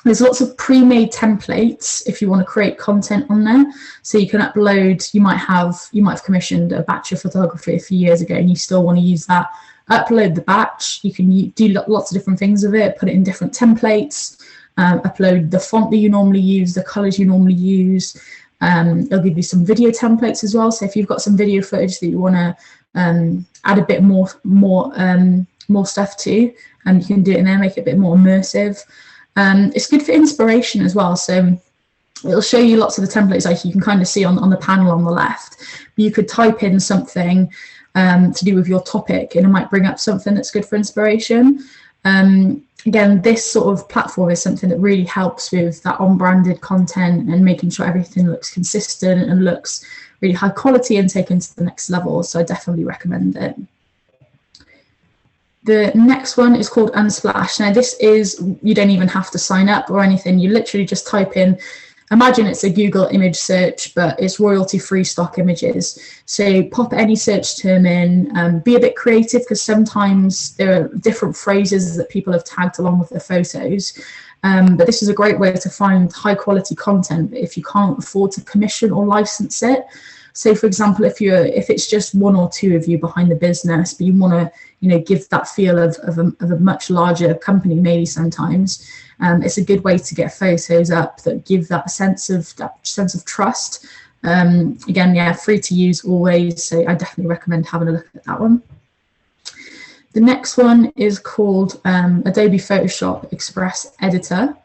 There's lots of pre-made templates if you want to create content on there. So you can upload, you might have commissioned a batch of photography a few years ago and you still want to use that. Upload the batch, you can do lots of different things with it, put it in different templates, upload the font that you normally use, the colors you normally use. It'll give you some video templates as well. So if you've got some video footage that you want to add a bit more stuff to, you can do it in there, make it a bit more immersive. It's good for inspiration as well, so it'll show you lots of the templates, like you can kind of see on the panel on the left. You could type in something to do with your topic and it might bring up something that's good for inspiration. again, this sort of platform is something that really helps with that on-branded content and making sure everything looks consistent and looks really high quality and taken to the next level. So I definitely recommend it. The next one is called Unsplash. Now this is, you don't even have to sign up or anything. You literally just type in, imagine it's a Google image search, but it's royalty-free stock images. So pop any search term in, be a bit creative, because sometimes there are different phrases that people have tagged along with their photos. But this is a great way to find high quality content if you can't afford to commission or license it. So for example, if it's just one or two of you behind the business, but you want to, give that feel of a much larger company, maybe sometimes, it's a good way to get photos up that give that sense of trust. Again, yeah, free to use always. So I definitely recommend having a look at that one. The next one is called Adobe Photoshop Express Editor.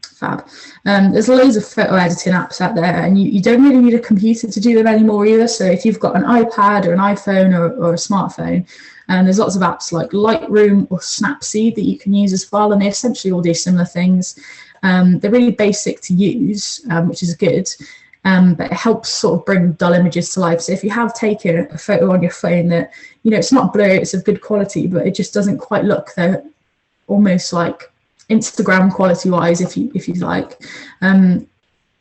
Fab. There's loads of photo editing apps out there, and you don't really need a computer to do them anymore either. So if you've got an iPad or an iPhone or a smartphone, there's lots of apps like Lightroom or Snapseed that you can use as well, and they essentially all do similar things. They're really basic to use, which is good, but it helps sort of bring dull images to life. So if you have taken a photo on your phone that, it's not blurry, it's of good quality, but it just doesn't quite look almost like Instagram quality wise, if you like,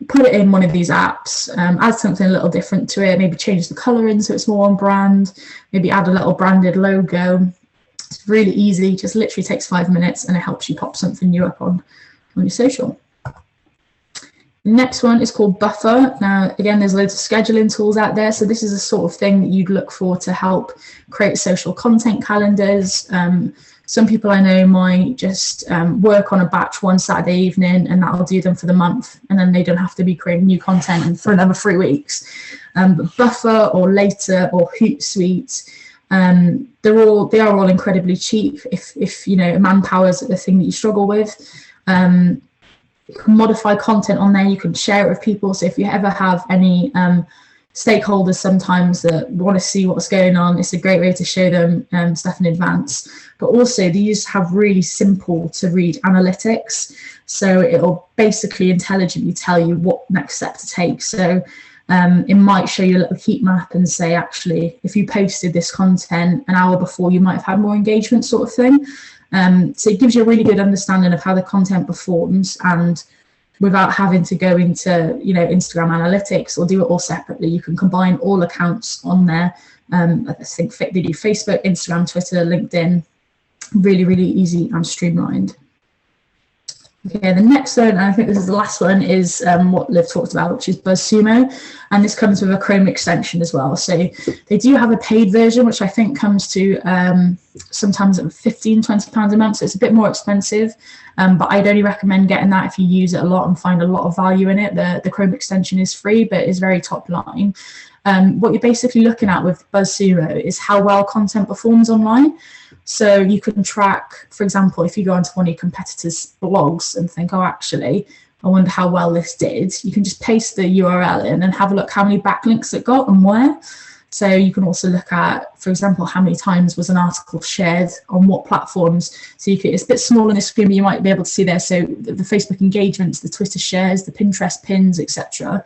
put it in one of these apps, add something a little different to it, maybe change the colouring so it's more on brand, maybe add a little branded logo. It's really easy, just literally takes 5 minutes, and it helps you pop something new up on your social. The next one is called Buffer. Now, again, there's loads of scheduling tools out there. So this is a sort of thing that you'd look for to help create social content calendars. Some people I know might just work on a batch one Saturday evening, and that'll do them for the month, and then they don't have to be creating new content for another 3 weeks. But Buffer or Later or Hootsuite, they are all incredibly cheap if manpower is the thing that you struggle with. You can modify content on there, you can share it with people. So if you ever have any stakeholders sometimes that want to see what's going on, it's a great way to show them stuff in advance. But also these have really simple to read analytics, so it'll basically intelligently tell you what next step to take. So it might show you a little heat map and say, actually, if you posted this content an hour before, you might have had more engagement, sort of thing. So it gives you a really good understanding of how the content performs, and without having to go into Instagram analytics or do it all separately, you can combine all accounts on there. I think they do Facebook, Instagram, Twitter, LinkedIn, really, really easy and streamlined. Okay, the next one, and I think this is the last one, is what Liv talked about, which is BuzzSumo, and this comes with a Chrome extension as well. So they do have a paid version, which I think comes to sometimes at £15–20 a month, so it's a bit more expensive, but I'd only recommend getting that if you use it a lot and find a lot of value in it. The Chrome extension is free, but is very top line. What you're basically looking at with BuzzSumo is how well content performs online. So you can track, for example, if you go onto one of your competitors' blogs and think, oh, actually, I wonder how well this did, you can just paste the URL in and have a look how many backlinks it got and where. So you can also look at, for example, how many times was an article shared on what platforms. So it's a bit small on the screen, but you might be able to see there. So the Facebook engagements, the Twitter shares, the Pinterest pins, etc.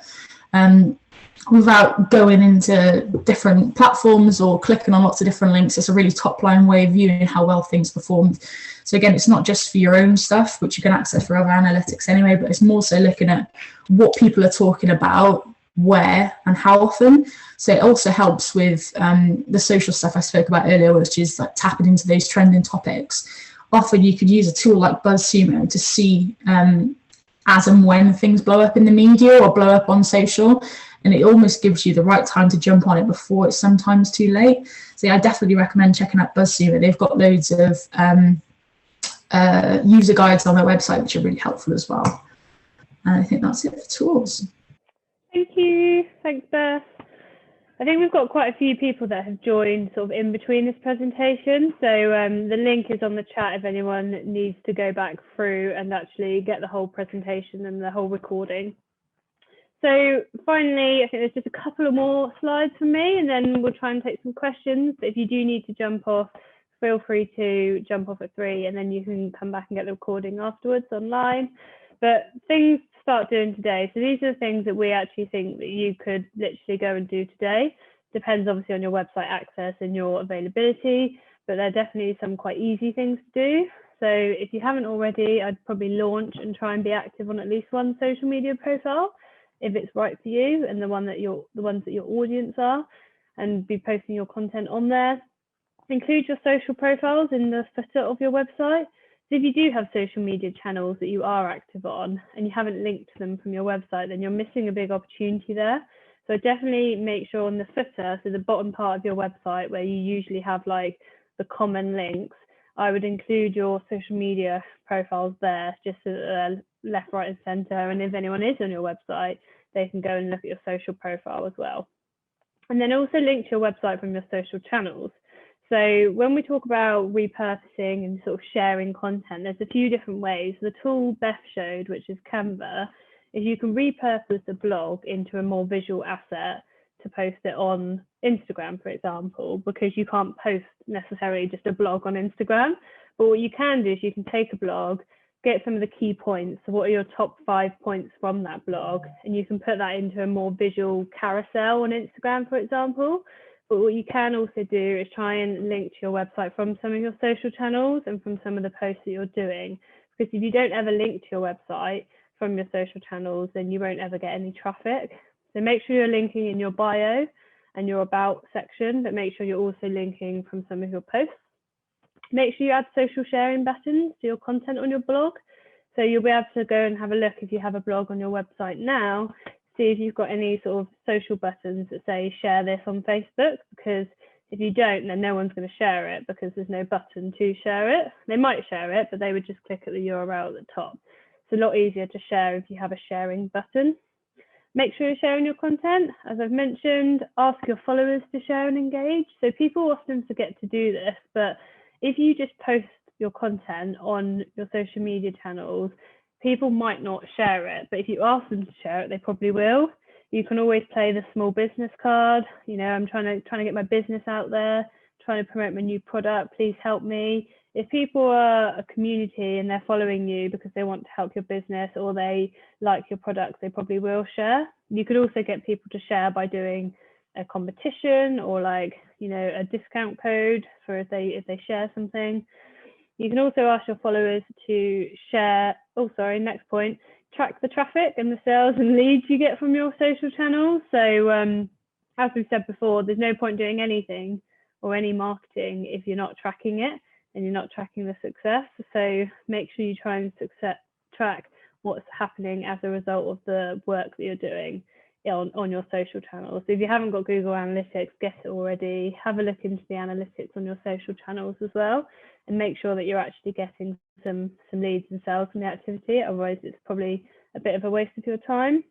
Without going into different platforms or clicking on lots of different links. It's a really top line way of viewing how well things performed. So again, it's not just for your own stuff, which you can access for other analytics anyway, but it's more so looking at what people are talking about, where and how often. So it also helps with the social stuff I spoke about earlier, which is like tapping into those trending topics. Often you could use a tool like BuzzSumo to see as and when things blow up in the media or blow up on social. And it almost gives you the right time to jump on it before it's sometimes too late. So yeah, I definitely recommend checking out BuzzSumo. They've got loads of user guides on their website, which are really helpful as well. And I think that's it for tools. Thank you. Thanks, Beth. I think we've got quite a few people that have joined sort of in between this presentation. So the link is on the chat if anyone needs to go back through and actually get the whole presentation and the whole recording. So finally, I think there's just a couple of more slides for me, and then we'll try and take some questions. But if you do need to jump off, feel free to jump off at 3 and then you can come back and get the recording afterwards online. But things to start doing today. So these are the things that we actually think that you could literally go and do today. Depends obviously on your website access and your availability, but there are definitely some quite easy things to do. So if you haven't already, I'd probably launch and try and be active on at least one social media profile if it's right for you and the ones that your audience are, and be posting your content on there. Include your social profiles in the footer of your website. So if you do have social media channels that you are active on and you haven't linked them from your website, then you're missing a big opportunity there. So definitely make sure on the footer, so the bottom part of your website where you usually have like the common links, I would include your social media profiles there, just left, right and center. And if anyone is on your website, they can go and look at your social profile as well. And then also link to your website from your social channels. So when we talk about repurposing and sort of sharing content, there's a few different ways. The tool Beth showed, which is Canva, is you can repurpose a blog into a more visual asset to post it on Instagram, for example, because you can't post necessarily just a blog on Instagram. But what you can do is you can take a blog, get some of the key points. So what are your top 5 points from that blog? And you can put that into a more visual carousel on Instagram, for example. But what you can also do is try and link to your website from some of your social channels and from some of the posts that you're doing. Because if you don't ever link to your website from your social channels, then you won't ever get any traffic. So make sure you're linking in your bio and your about section, but make sure you're also linking from some of your posts. Make sure you add social sharing buttons to your content on your blog. So you'll be able to go and have a look if you have a blog on your website now, see if you've got any sort of social buttons that say share this on Facebook, because if you don't, then no one's going to share it because there's no button to share it. They might share it, but they would just click at the URL at the top. It's a lot easier to share if you have a sharing button. Make sure you're sharing your content. As I've mentioned, ask your followers to share and engage. So people often forget to do this, but if you just post your content on your social media channels, people might not share it, but if you ask them to share it, they probably will. You can always play the small business card. You know, I'm trying to get my business out there, trying to promote my new product, please help me. If people are a community and they're following you because they want to help your business or they like your products, they probably will share. You could also get people to share by doing a competition or like, you know, a discount code for if they share something. You can also ask your followers to share, next point, track the traffic and the sales and leads you get from your social channels. So as we've said before, there's no point doing anything or any marketing if you're not tracking it and you're not tracking the success. So make sure you try and track what's happening as a result of the work that you're doing on your social channels. So if you haven't got Google Analytics, get it already. Have a look into the analytics on your social channels as well, and make sure that you're actually getting some leads and sales from the activity. Otherwise, it's probably a bit of a waste of your time.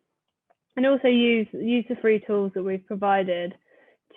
And also use the free tools that we've provided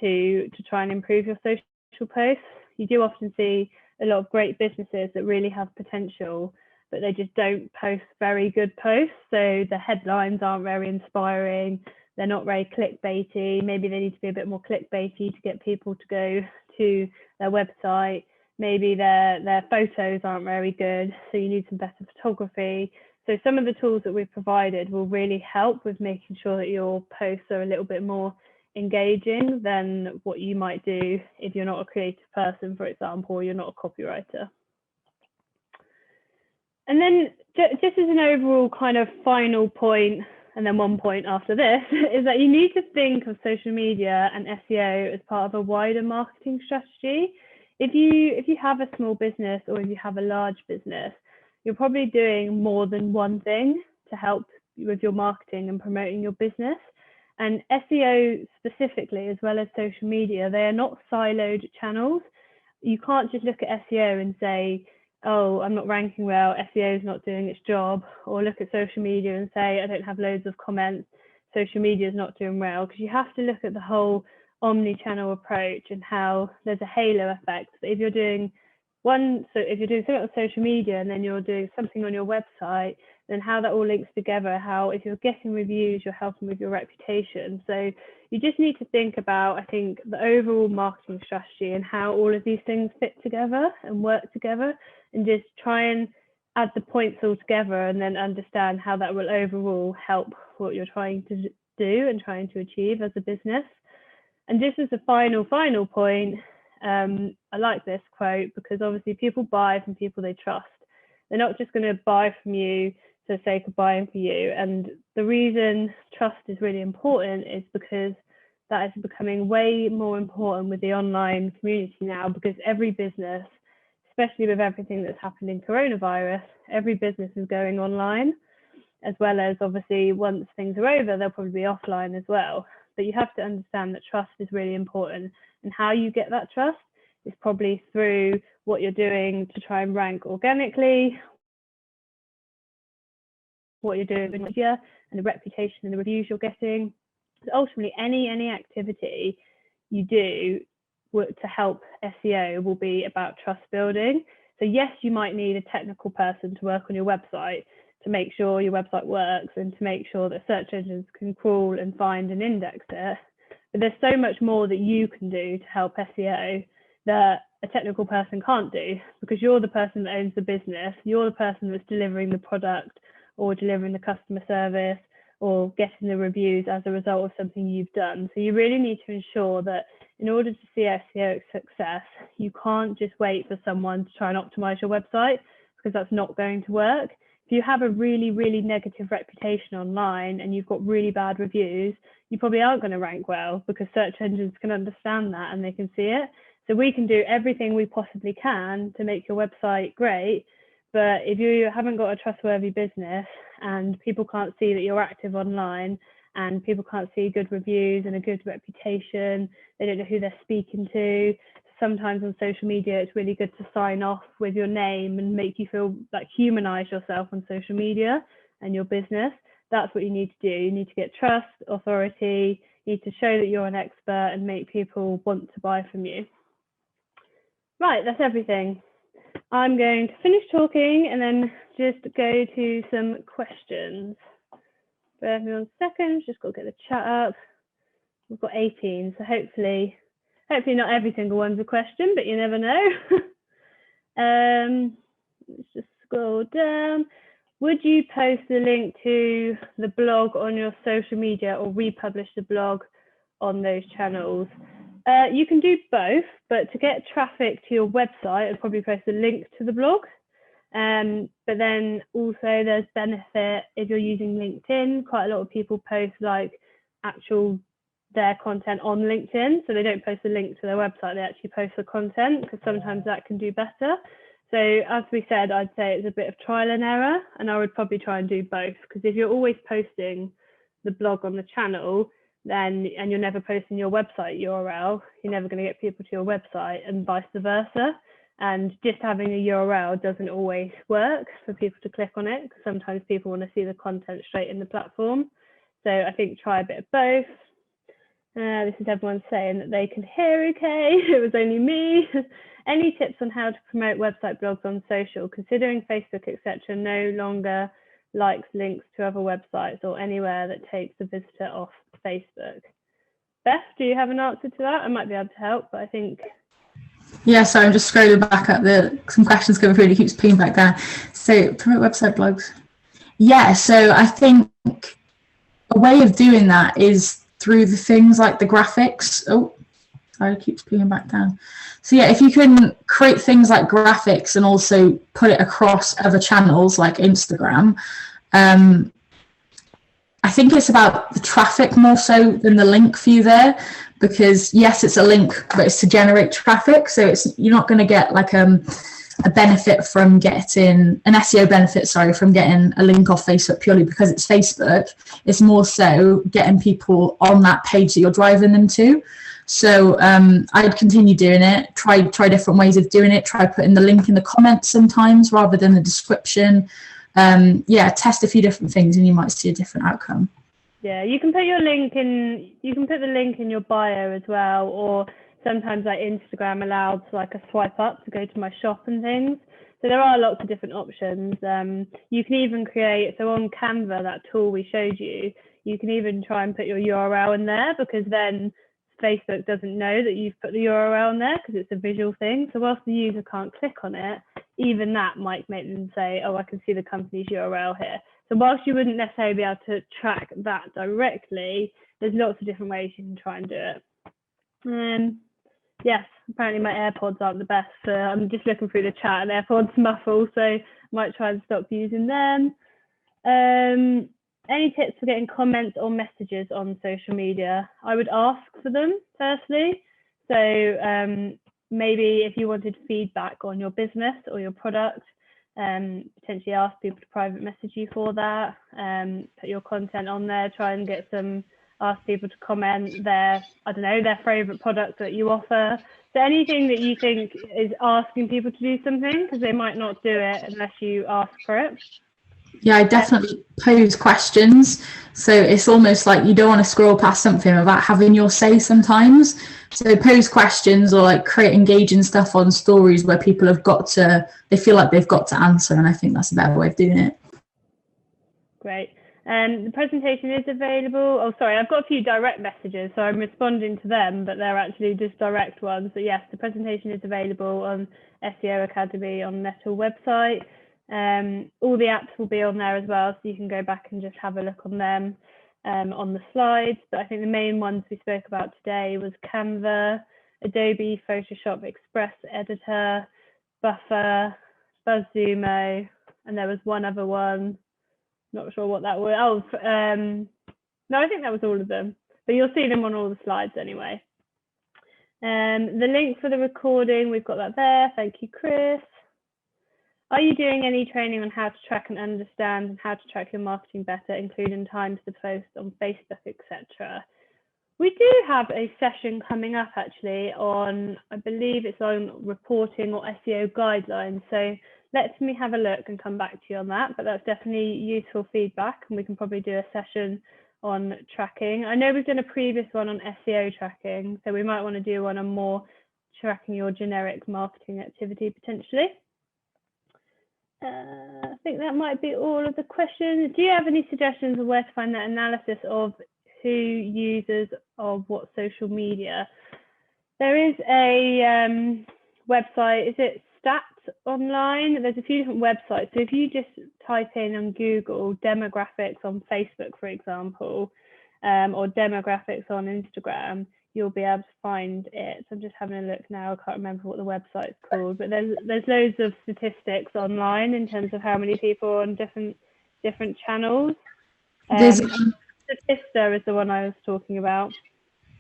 to try and improve your social posts. You do often see a lot of great businesses that really have potential, but they just don't post very good posts. So the headlines aren't very inspiring. They're not very clickbaity. Maybe they need to be a bit more clickbaity to get people to go to their website. Maybe their photos aren't very good, so you need some better photography. So some of the tools that we've provided will really help with making sure that your posts are a little bit more engaging than what you might do if you're not a creative person, for example, or you're not a copywriter. And then just as an overall kind of final point, and then one point after this, is that you need to think of social media and SEO as part of a wider marketing strategy. If you have a small business or if you have a large business, you're probably doing more than one thing to help with your marketing and promoting your business. And SEO specifically, as well as social media, they are not siloed channels. You can't just look at SEO and say, oh, I'm not ranking well, SEO is not doing its job, or look at social media and say, I don't have loads of comments, social media is not doing well, because you have to look at the whole omni-channel approach and how there's a halo effect. So if you're doing something on social media and then you're doing something on your website, and how that all links together, how if you're getting reviews, you're helping with your reputation. So you just need to think about, I think, the overall marketing strategy and how all of these things fit together and work together, and just try and add the points all together and then understand how that will overall help what you're trying to do and trying to achieve as a business. And just as a final point, I like this quote because obviously people buy from people they trust. They're not just going to buy from you for the sake of buying for you. And the reason trust is really important is because that is becoming way more important with the online community now, because every business, especially with everything that's happened in coronavirus, every business is going online, as well as obviously once things are over, they'll probably be offline as well. But you have to understand that trust is really important, and how you get that trust is probably through what you're doing to try and rank organically, what you're doing in media, and the reputation and the reviews you're getting. So ultimately, any activity you do to help SEO will be about trust building. So yes, you might need a technical person to work on your website to make sure your website works and to make sure that search engines can crawl and find and index it. But there's so much more that you can do to help SEO that a technical person can't do, because you're the person that owns the business. You're the person that's delivering the product or delivering the customer service or getting the reviews as a result of something you've done. So you really need to ensure that in order to see SEO success, you can't just wait for someone to try and optimize your website, because that's not going to work. If you have a really, really negative reputation online and you've got really bad reviews, you probably aren't going to rank well, because search engines can understand that and they can see it. So we can do everything we possibly can to make your website great. But if you haven't got a trustworthy business and people can't see that you're active online and people can't see good reviews and a good reputation, they don't know who they're speaking to. Sometimes on social media, it's really good to sign off with your name and make you feel like humanize yourself on social media and your business. That's what you need to do. You need to get trust, authority, you need to show that you're an expert and make people want to buy from you. Right, that's everything. I'm going to finish talking and then just go to some questions. Bear with me 1 second, just got to get the chat up. We've got 18, so hopefully not every single one's a question, but you never know. Let's just scroll down. Would you post the link to the blog on your social media or republish the blog on those channels? You can do both, but to get traffic to your website, I'd probably post a link to the blog. But then also there's benefit if you're using LinkedIn. Quite a lot of people post like their content on LinkedIn, so they don't post a link to their website, they actually post the content, because sometimes that can do better. So as we said, I'd say it's a bit of trial and error, and I would probably try and do both, because if you're always posting the blog on the channel, and you're never posting your website URL, you're never going to get people to your website, and vice versa. And just having a URL doesn't always work for people to click on it, because sometimes people want to see the content straight in the platform. So I think try a bit of both. This is everyone saying that they can hear okay. It was only me. Any tips on how to promote website blogs on social, considering Facebook, etc., no longer likes links to other websites or anywhere that takes the visitor off Facebook? Beth, do you have an answer to that? I might be able to help, but I think... Yeah, so I'm just scrolling back up. Some questions coming through and it keeps pinging back down. So promote website blogs. Yeah, so I think a way of doing that is through the things like the graphics. Oh, sorry, it keeps pinging back down. So yeah, if you can create things like graphics and also put it across other channels like Instagram, I think it's about the traffic more so than the link for you there, because yes, it's a link, but it's to generate traffic. So you're not going to get like a benefit from getting an SEO benefit, from getting a link off Facebook purely because it's Facebook. It's more so getting people on that page that you're driving them to. So I'd continue doing it, try different ways of doing it, try putting the link in the comments sometimes rather than the description. Test a few different things and you might see a different outcome. Yeah, you can put your link in, you can put the link in your bio as well, or sometimes like Instagram allows like a swipe up to go to my shop and things. So there are lots of different options. You can even create, so on Canva, that tool we showed you, you can even try and put your URL in there, because then Facebook doesn't know that you've put the URL in there because it's a visual thing. So whilst the user can't click on it, even that might make them say, oh, I can see the company's URL here. So whilst you wouldn't necessarily be able to track that directly, there's lots of different ways you can try and do it. Yes, apparently my AirPods aren't the best. I'm just looking through the chat and AirPods muffle, so I might try and stop using them. Any tips for getting comments or messages on social media? I would ask for them firstly. So maybe if you wanted feedback on your business or your product, potentially ask people to private message you for that. Put your content on there, try and get some, ask people to comment their, I don't know, their favorite product that you offer. So anything that you think is asking people to do something, because they might not do it unless you ask for it. Yeah, I definitely pose questions. So it's almost like you don't want to scroll past something without having your say sometimes. So pose questions, or like create engaging stuff on stories where people have got to, they feel like they've got to answer. And I think that's a better way of doing it. Great. The presentation is available. Oh, sorry, I've got a few direct messages, so I'm responding to them, but they're actually just direct ones. But yes, the presentation is available on SEO Academy on Nettle website. All the apps will be on there as well, so you can go back and just have a look on them on the slides. But I think the main ones we spoke about today was Canva, Adobe Photoshop Express Editor, Buffer, BuzzSumo, and there was one other one. Not sure what that was. Oh, no, I think that was all of them. But you'll see them on all the slides anyway. The link for the recording, we've got that there. Thank you, Chris. Are you doing any training on how to track and understand and how to track your marketing better, including times to post on Facebook, etc.? We do have a session coming up actually on, I believe it's on reporting or SEO guidelines. So let me have a look and come back to you on that. But that's definitely useful feedback, and we can probably do a session on tracking. I know we've done a previous one on SEO tracking, so we might want to do one on more tracking your generic marketing activity potentially. I think that might be all of the questions. Do you have any suggestions of where to find that analysis of who users of what social media? There is a website, is it Stats Online? There's a few different websites. So if you just type in on Google demographics on Facebook, for example, or demographics on Instagram, you'll be able to find it. So I'm just having a look now. I can't remember what the website's called, but there's loads of statistics online in terms of how many people are on different channels. Statista is the one I was talking about.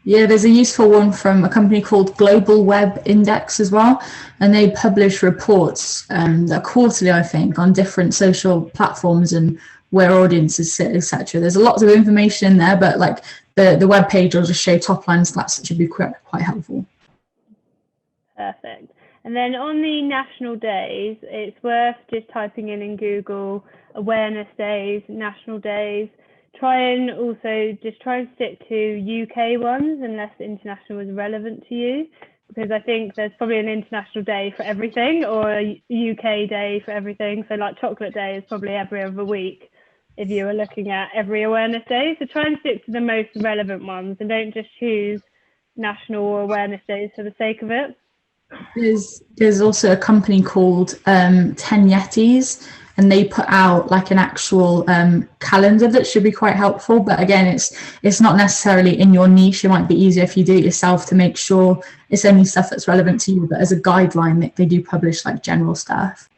Yeah, there's a useful one from a company called Global Web Index as well, and they publish reports that are quarterly, I think, on different social platforms and where audiences sit, etc. There's a lot of information in there, but like the web page will just show top line stats, which would be quite helpful. Perfect. And then on the national days, it's worth just typing in Google awareness days, national days. Try and stick to UK ones unless international is relevant to you, because I think there's probably an international day for everything or a UK day for everything. So like chocolate day is probably every other week if you were looking at every awareness day. So try and stick to the most relevant ones and don't just choose national or awareness days for the sake of it. There's also a company called 10 Yetis, and they put out like an actual calendar that should be quite helpful. But again, it's not necessarily in your niche. It might be easier if you do it yourself to make sure it's only stuff that's relevant to you. But as a guideline, they do publish like general stuff.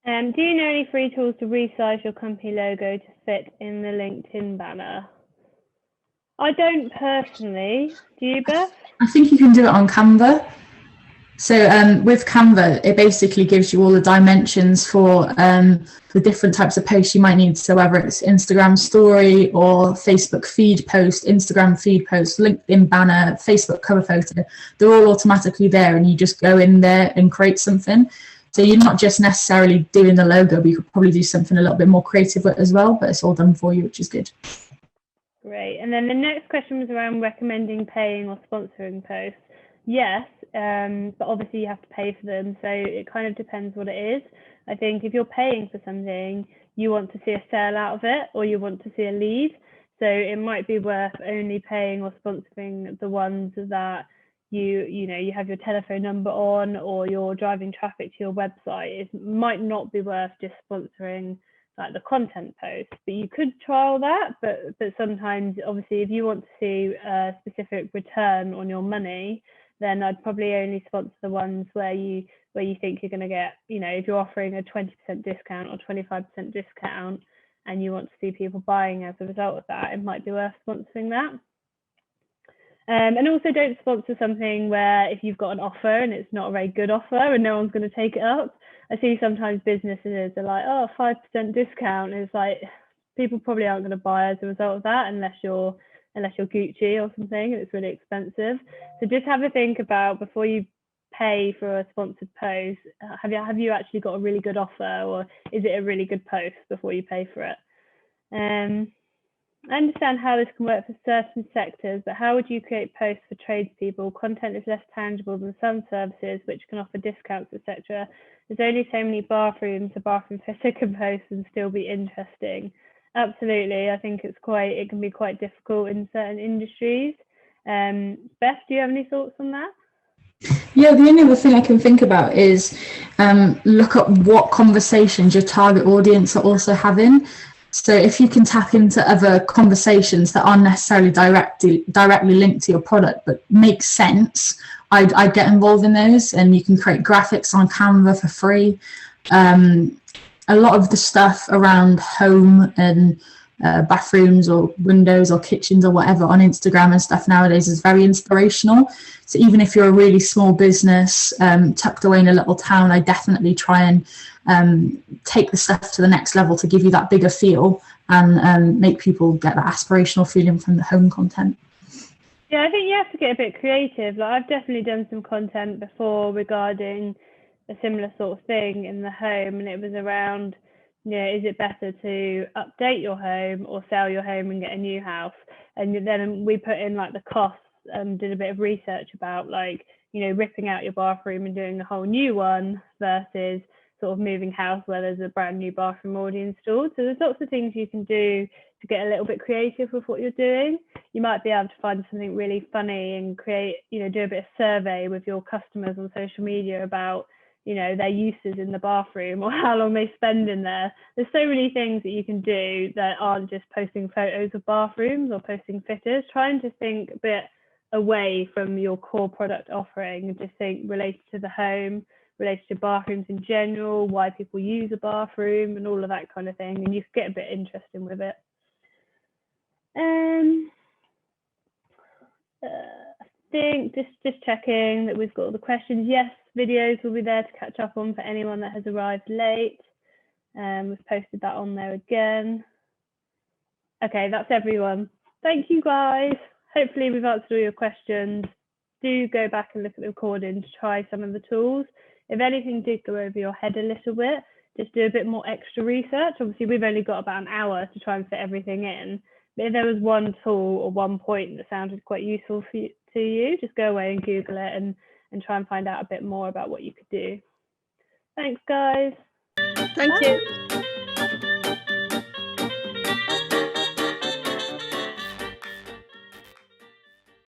Do you know any free tools to resize your company logo to fit in the LinkedIn banner? I don't personally. Do you, Beth? I think you can do it on Canva. So with Canva, it basically gives you all the dimensions for the different types of posts you might need. So whether it's Instagram story or Facebook feed post, Instagram feed post, LinkedIn banner, Facebook cover photo, they're all automatically there, and you just go in there and create something. So you're not just necessarily doing the logo, but you could probably do something a little bit more creative as well, but it's all done for you, which is good. Great. And then the next question was around recommending paying or sponsoring posts. Yes, but obviously you have to pay for them. So it kind of depends what it is. I think if you're paying for something, you want to see a sale out of it, or you want to see a lead. So it might be worth only paying or sponsoring the ones that you have your telephone number on, or you're driving traffic to your website. It might not be worth just sponsoring like the content post, but you could trial that. But sometimes, obviously, if you want to see a specific return on your money, then I'd probably only sponsor the ones where you think you're going to get, if you're offering a 20% discount or 25% discount and you want to see people buying as a result of that, it might be worth sponsoring that. And also, don't sponsor something where if you've got an offer and it's not a very good offer and no one's going to take it up. I see sometimes businesses are like, oh, 5% discount. And it's like, people probably aren't going to buy as a result of that unless you're Gucci or something and it's really expensive. So just have a think about, before you pay for a sponsored post, have you actually got a really good offer, or is it a really good post before you pay for it? I understand how this can work for certain sectors, but how would you create posts for tradespeople? Content is less tangible than some services which can offer discounts, etc. There's only so many bathrooms a bathroom fitter can post and still be interesting. Absolutely, I think it can be quite difficult in certain industries. Beth, do you have any thoughts on that? Yeah, the only other thing I can think about is look at what conversations your target audience are also having. So if you can tap into other conversations that aren't necessarily directly linked to your product but make sense, I'd get involved in those. And you can create graphics on Canva for free. A lot of the stuff around home and bathrooms or windows or kitchens or whatever on Instagram and stuff nowadays is very inspirational. So even if you're a really small business tucked away in a little town, I definitely try and take the stuff to the next level to give you that bigger feel and make people get that aspirational feeling from the home content. Yeah, I think you have to get a bit creative. Like, I've definitely done some content before regarding a similar sort of thing in the home, and it was around, is it better to update your home or sell your home and get a new house? And then we put in like the costs and did a bit of research about ripping out your bathroom and doing a whole new one versus sort of moving house where there's a brand new bathroom already installed. So there's lots of things you can do to get a little bit creative with what you're doing. You might be able to find something really funny and create, do a bit of survey with your customers on social media about, their uses in the bathroom or how long they spend in there. There's so many things that you can do that aren't just posting photos of bathrooms or posting fitters. Trying to think a bit away from your core product offering and just think related to the home, related to bathrooms in general, why people use a bathroom and all of that kind of thing, and you get a bit interesting with it. I think just checking that we've got all the questions. Yes, videos will be there to catch up on for anyone that has arrived late. We've posted that on there again. Okay, that's everyone. Thank you, guys. Hopefully we've answered all your questions. Do go back and look at the recording to try some of the tools. If anything did go over your head a little bit, just do a bit more extra research. Obviously, we've only got about an hour to try and fit everything in. But if there was one tool or one point that sounded quite useful to you, just go away and Google it and try and find out a bit more about what you could do. Thanks, guys. Thank you.